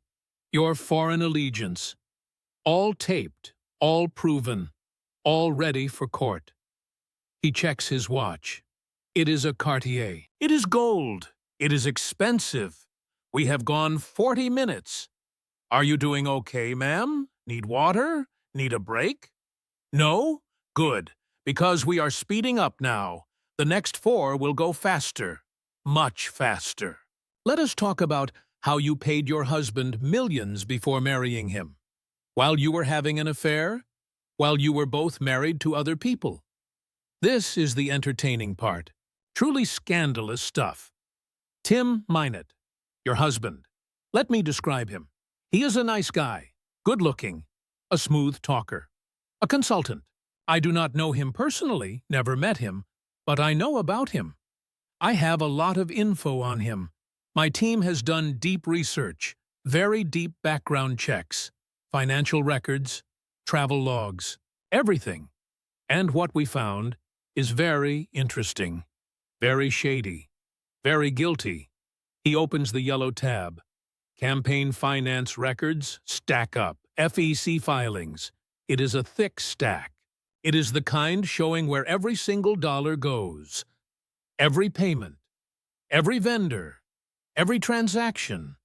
your foreign allegiance. All taped, all proven, all ready for court. He checks his watch. It is a Cartier. It is gold. It is expensive. We have gone 40 minutes. Are you doing okay, ma'am? Need water? Need a break? No? Good, because we are speeding up now. The next 4 will go faster. Much faster. Let us talk about how you paid your husband millions before marrying him. While you were having an affair? While you were both married to other people? This is the entertaining part. Truly scandalous stuff. Tim Minot, your husband. Let me describe him. He is a nice guy, good-looking, a smooth talker, a consultant. I do not know him personally, never met him, but I know about him. I have a lot of info on him. My team has done deep research, very deep background checks, financial records, travel logs, everything. And what we found is very interesting, very shady, very guilty. He opens the yellow tab. Campaign finance records stack up. FEC filings. It is a thick stack. It is the kind showing where every single dollar goes. Every payment. Every vendor. Every transaction.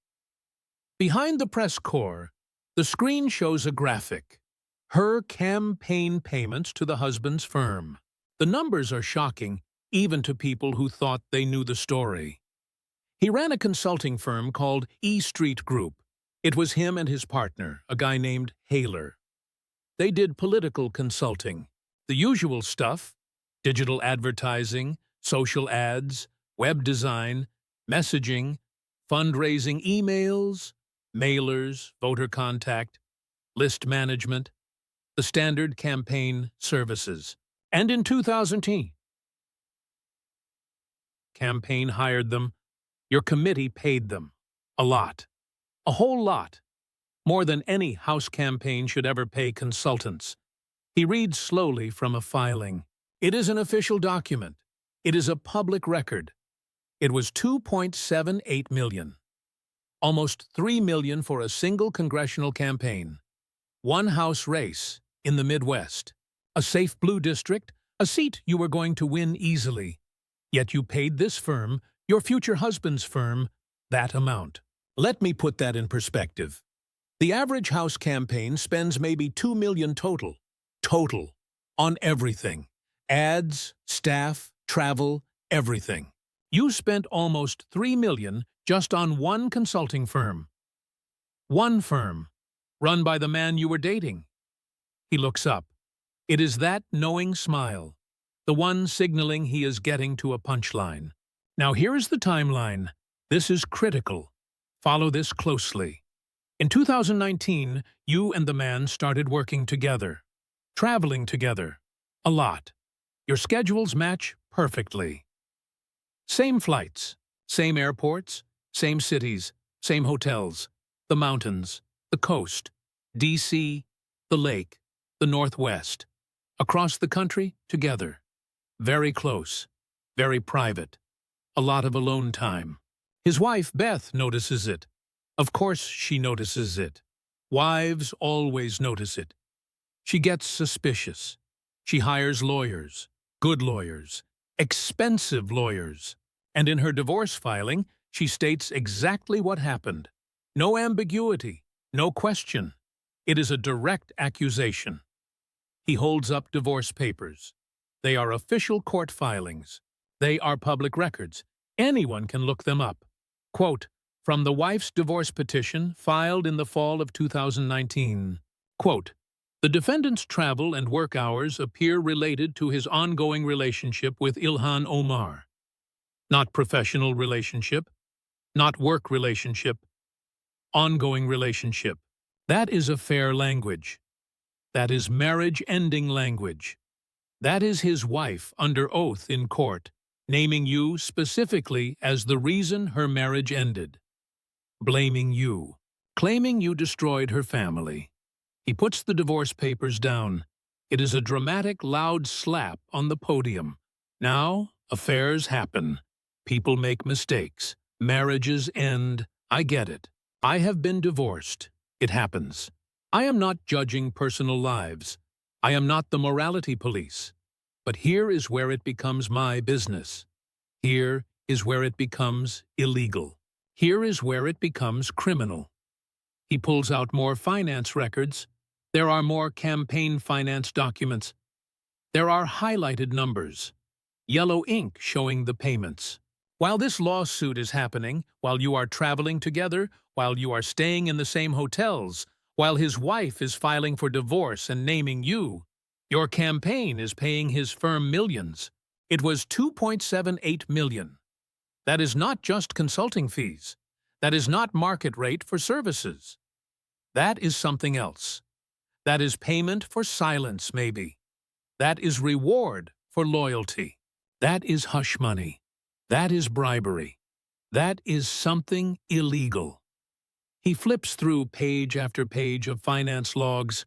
Behind the press corps, the screen shows a graphic. Her campaign payments to the husband's firm. The numbers are shocking, even to people who thought they knew the story. He ran a consulting firm called E Street Group. It was him and his partner, a guy named Haler. They did political consulting. The usual stuff: digital advertising, social ads, web design, messaging, fundraising emails, mailers, voter contact, list management, the standard campaign services. And in 2010, campaign hired them. Your committee paid them. A lot. A whole lot. More than any House campaign should ever pay consultants. He reads slowly from a filing. It is an official document. It is a public record. It was $2.78 million. Almost $3 million for a single congressional campaign. One House race in the Midwest. A safe blue district, a seat you were going to win easily. Yet you paid this firm, your future husband's firm, that amount. Let me put that in perspective. The average House campaign spends maybe $2 million total. Total. On everything. Ads, staff, travel, everything. You spent almost $3 million just on one consulting firm. One firm, run by the man you were dating. He looks up. It is that knowing smile, the one signaling he is getting to a punchline. Now here is the timeline. This is critical. Follow this closely. In 2019, you and the man started working together, traveling together, a lot. Your schedules match perfectly. Same flights, same airports, same cities, same hotels, the mountains, the coast, D.C., the lake, the Northwest, across the country together. Very close, very private, a lot of alone time. His wife, Beth, notices it. Of course she notices it. Wives always notice it. She gets suspicious. She hires lawyers, good lawyers, expensive lawyers. And in her divorce filing, she states exactly what happened. No ambiguity, no question. It is a direct accusation. He holds up divorce papers. They are official court filings. They are public records. Anyone can look them up. Quote, from the wife's divorce petition filed in the fall of 2019. Quote, the defendant's travel and work hours appear related to his ongoing relationship with Ilhan Omar. Not professional relationship, not work relationship, ongoing relationship. That is a fair language. That is marriage-ending language. That is his wife under oath in court, naming you specifically as the reason her marriage ended. Blaming you, claiming you destroyed her family. He puts the divorce papers down. It is a dramatic, loud slap on the podium. Now, affairs happen. People make mistakes. Marriages end. I get it. I have been divorced. It happens. I am not judging personal lives. I am not the morality police. But here is where it becomes my business. Here is where it becomes illegal. Here is where it becomes criminal. He pulls out more finance records. There are more campaign finance documents. There are highlighted numbers. Yellow ink showing the payments. While this lawsuit is happening, while you are traveling together, while you are staying in the same hotels, while his wife is filing for divorce and naming you, your campaign is paying his firm millions. It was $2.78 million. That is not just consulting fees. That is not market rate for services. That is something else. That is payment for silence, maybe. That is reward for loyalty. That is hush money. That is bribery. That is something illegal. He flips through page after page of finance logs.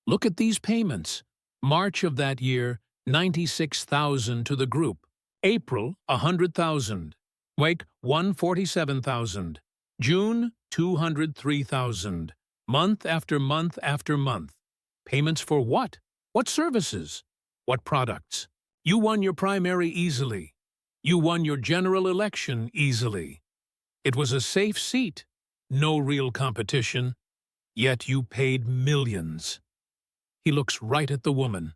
Look at these payments. March of that year, $96,000 to the group. April, $100,000. Wake, $147,000. June, $203,000. Month after month after month. Payments for what? What services? What products? You won your primary easily. You won your general election easily. It was a safe seat. No real competition. Yet you paid millions. He looks right at the woman.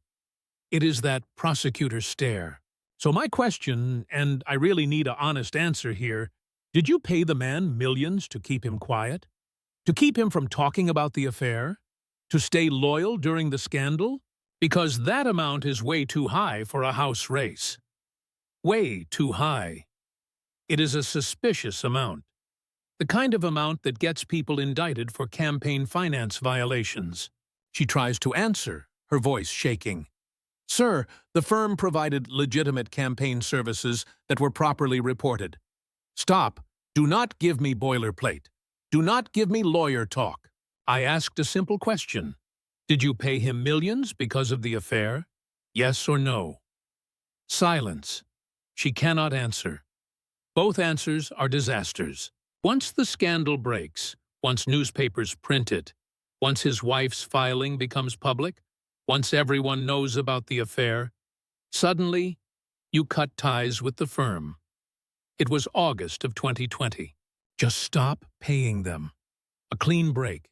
It is that prosecutor stare. So my question, and I really need an honest answer here, did you pay the man millions to keep him quiet? To keep him from talking about the affair? To stay loyal during the scandal? Because that amount is way too high for a house race. Way too high. It is a suspicious amount. The kind of amount that gets people indicted for campaign finance violations. She tries to answer, her voice shaking. Sir, the firm provided legitimate campaign services that were properly reported. Stop. Do not give me boilerplate. Do not give me lawyer talk. I asked a simple question. Did you pay him millions because of the affair? Yes or no? Silence. She cannot answer. Both answers are disasters. Once the scandal breaks, once newspapers print it, once his wife's filing becomes public, once everyone knows about the affair, suddenly you cut ties with the firm. It was August of 2020. Just stop paying them. A clean break.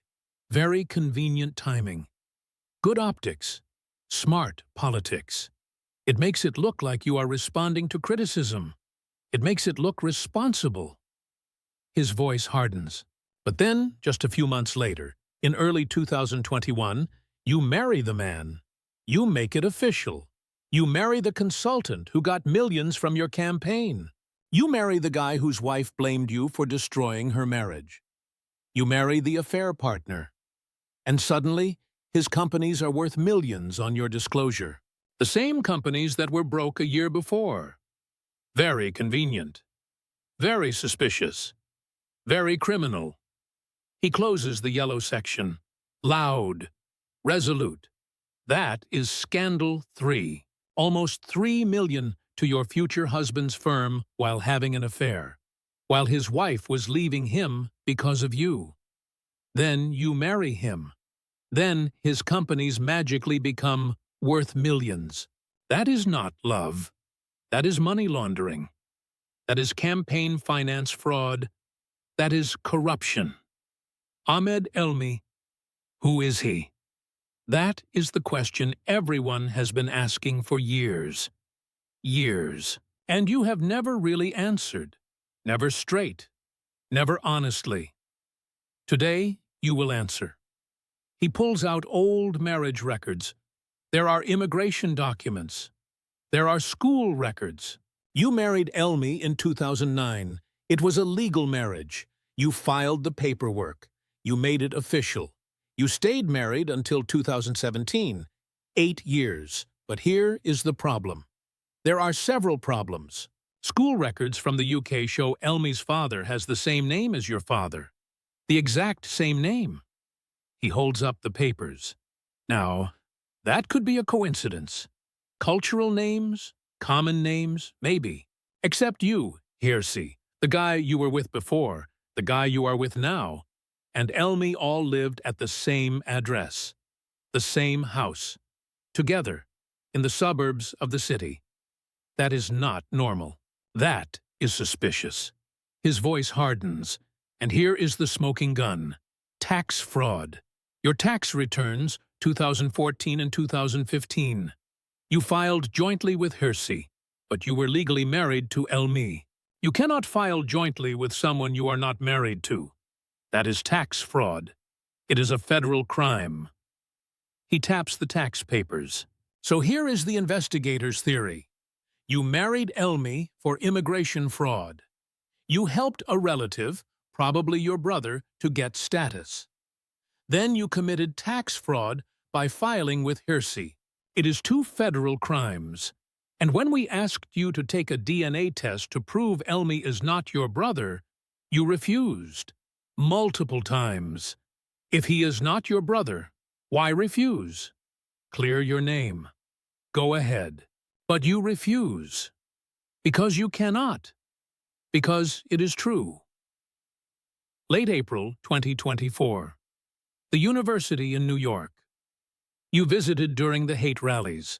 Very convenient timing. Good optics. Smart politics. It makes it look like you are responding to criticism. It makes it look responsible. His voice hardens. But then, just a few months later, in early 2021, you marry the man. You make it official. You marry the consultant who got millions from your campaign. You marry the guy whose wife blamed you for destroying her marriage. You marry the affair partner. And suddenly, his companies are worth millions on your disclosure. The same companies that were broke a year before. Very convenient. Very suspicious. Very criminal. He closes the yellow section. Loud. Resolute. That is Scandal 3. Almost 3 million to your future husband's firm while having an affair, while his wife was leaving him because of you. Then you marry him. Then his companies magically become worth millions. That is not love. That is money laundering. That is campaign finance fraud. That is corruption. Ahmed Elmi, who is he? That is the question everyone has been asking for years. Years. And you have never really answered. Never straight. Never honestly. Today, you will answer. He pulls out old marriage records. There are immigration documents. There are school records. You married Elmi in 2009. It was a legal marriage. You filed the paperwork. You made it official. You stayed married until 2017. 8 years. But here is the problem. There are several problems. School records from the UK show Elmi's father has the same name as your father. The exact same name. He holds up the papers. Now, that could be a coincidence. Cultural names, common names, maybe. Except you, Hirsi, the guy you were with before, the guy you are with now, and Elmi all lived at the same address, the same house, together, in the suburbs of the city. That is not normal. That is suspicious. His voice hardens, and here is the smoking gun. Tax fraud. Your tax returns, 2014 and 2015. You filed jointly with Hirsi, but you were legally married to Elmi. You cannot file jointly with someone you are not married to. That is tax fraud. It is a federal crime. He taps the tax papers. So here is the investigator's theory. You married Elmi for immigration fraud. You helped a relative, probably your brother, to get status. Then you committed tax fraud by filing with Hirsi. It is 2 federal crimes. And when we asked you to take a DNA test to prove Elmi is not your brother, you refused. Multiple times. If he is not your brother, why refuse? Clear your name. Go ahead. But you refuse. Because you cannot. Because it is true. Late April 2024. The University in New York. You visited during the hate rallies,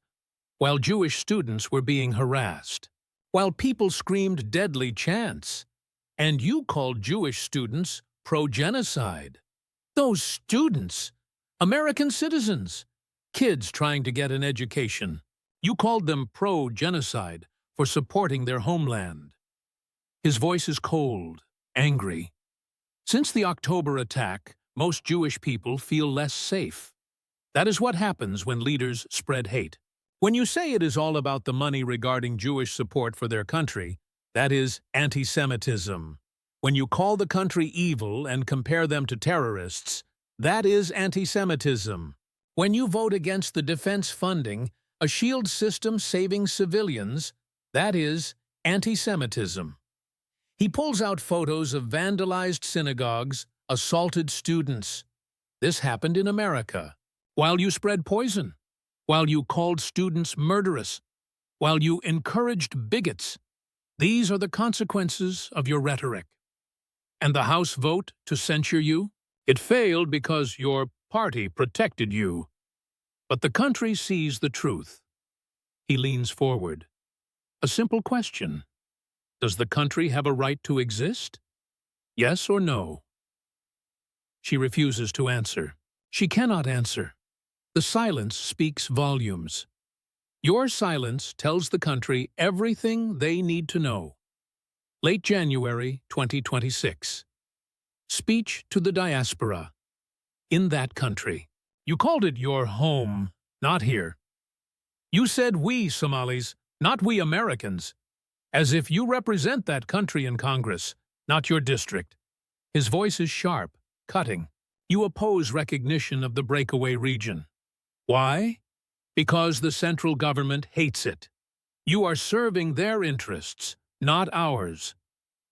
while Jewish students were being harassed, while people screamed deadly chants, and you called Jewish students pro-genocide. Those students, American citizens, kids trying to get an education. You called them pro-genocide for supporting their homeland. His voice is cold, angry. Since the October attack, most Jewish people feel less safe. That is what happens when leaders spread hate. When you say it is all about the money regarding Jewish support for their country, that is anti-Semitism. When you call the country evil and compare them to terrorists, that is anti-Semitism. When you vote against the defense funding, a shield system saving civilians, that is anti-Semitism. He pulls out photos of vandalized synagogues, assaulted students. This happened in America. While you spread poison, while you called students murderous, while you encouraged bigots. These are the consequences of your rhetoric. And the House vote to censure you? It failed because your party protected you. But the country sees the truth. He leans forward. A simple question. Does the country have a right to exist? Yes or no? She refuses to answer. She cannot answer. The silence speaks volumes. Your silence tells the country everything they need to know. Late January 2026. Speech to the diaspora. In that country. You called it your home, not here. You said we Somalis, not we Americans, as if you represent that country in Congress, not your district. His voice is sharp, cutting. You oppose recognition of the breakaway region. Why? Because the central government hates it. You are serving their interests, not ours.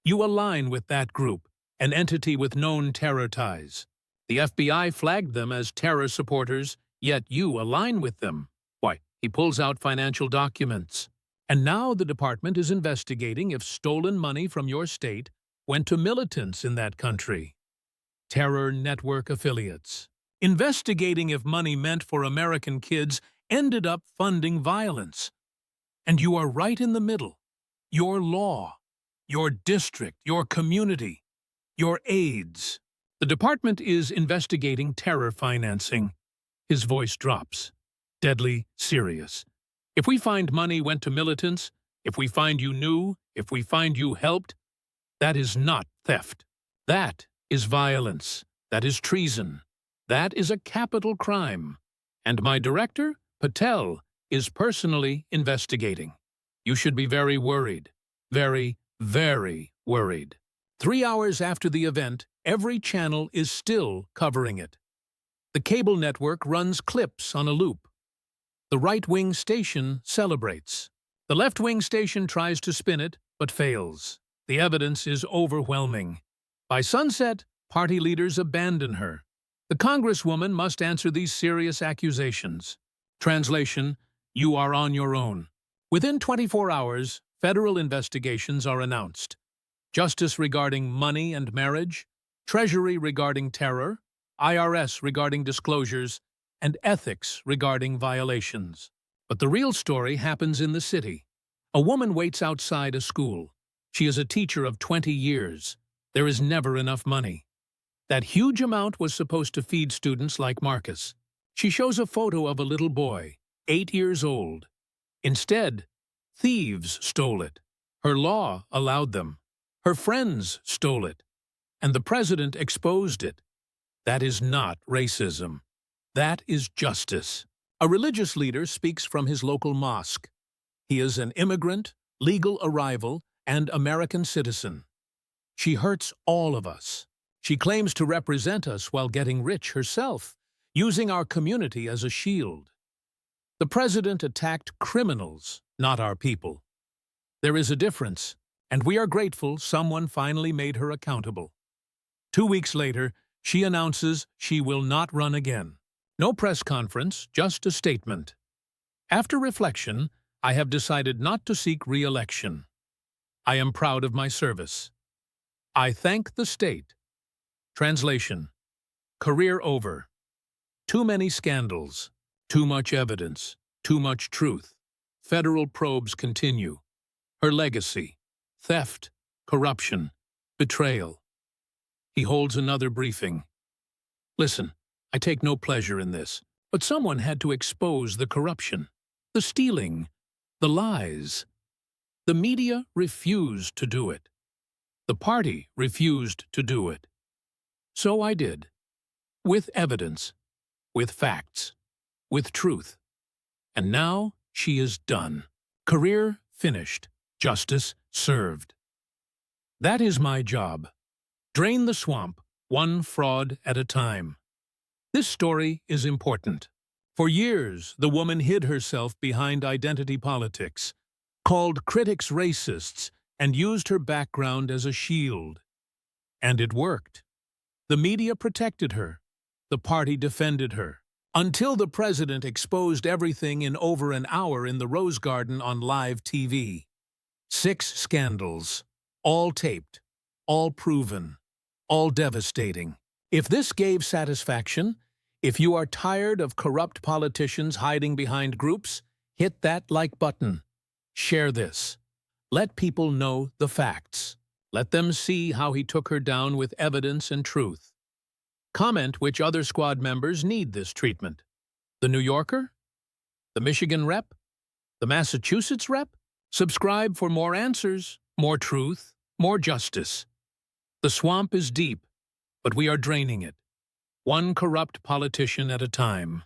You align with that group, an entity with known terror ties. The FBI flagged them as terror supporters, yet you align with them. Why? He pulls out financial documents. And now the department is investigating if stolen money from your state went to militants in that country. Terror network affiliates. Investigating if money meant for American kids ended up funding violence. And you are right in the middle. Your law, your district, your community, your aides. The department is investigating terror financing. His voice drops. Deadly serious. If we find money went to militants, if we find you knew, if we find you helped, that is not theft. That is violence. That is treason. That is a capital crime. And my director, Patel, is personally investigating. You should be very worried. Very, very worried. 3 hours after the event, every channel is still covering it. The cable network runs clips on a loop. The right-wing station celebrates. The left-wing station tries to spin it, but fails. The evidence is overwhelming. By sunset, party leaders abandon her. The Congresswoman must answer these serious accusations. Translation, you are on your own. Within 24 hours, federal investigations are announced. Justice regarding money and marriage, Treasury regarding terror, IRS regarding disclosures, and ethics regarding violations. But the real story happens in the city. A woman waits outside a school. She is a teacher of 20 years. There is never enough money. That huge amount was supposed to feed students like Marcus. She shows a photo of a little boy, 8 years old. Instead, thieves stole it. Her law allowed them. Her friends stole it. And the president exposed it. That is not racism. That is justice. A religious leader speaks from his local mosque. He is an immigrant, legal arrival, and American citizen. She hurts all of us. She claims to represent us while getting rich herself, using our community as a shield. The president attacked criminals, not our people. There is a difference, and we are grateful someone finally made her accountable. 2 weeks later, she announces she will not run again. No press conference, just a statement. After reflection, I have decided not to seek re-election. I am proud of my service. I thank the state. Translation. Career over. Too many scandals. Too much evidence. Too much truth. Federal probes continue. Her legacy. Theft. Corruption. Betrayal. He holds another briefing. Listen, I take no pleasure in this, but someone had to expose the corruption, the stealing, the lies. The media refused to do it. The party refused to do it. So I did. With evidence. With facts. with truth. And now she is done. Career finished. Justice served. That is my job. Drain the swamp, one fraud at a time. This story is important. For years, the woman hid herself behind identity politics, called critics racists, and used her background as a shield. And it worked. The media protected her. The party defended her. Until the president exposed everything in over an hour in the Rose Garden on live TV. 6 scandals, all taped, all proven, all devastating. If this gave satisfaction, if you are tired of corrupt politicians hiding behind groups, hit that like button. Share this. Let people know the facts. Let them see how he took her down with evidence and truth. Comment which other squad members need this treatment. The New Yorker? The Michigan rep? The Massachusetts rep? Subscribe for more answers, more truth, more justice. The swamp is deep, but we are draining it, one corrupt politician at a time.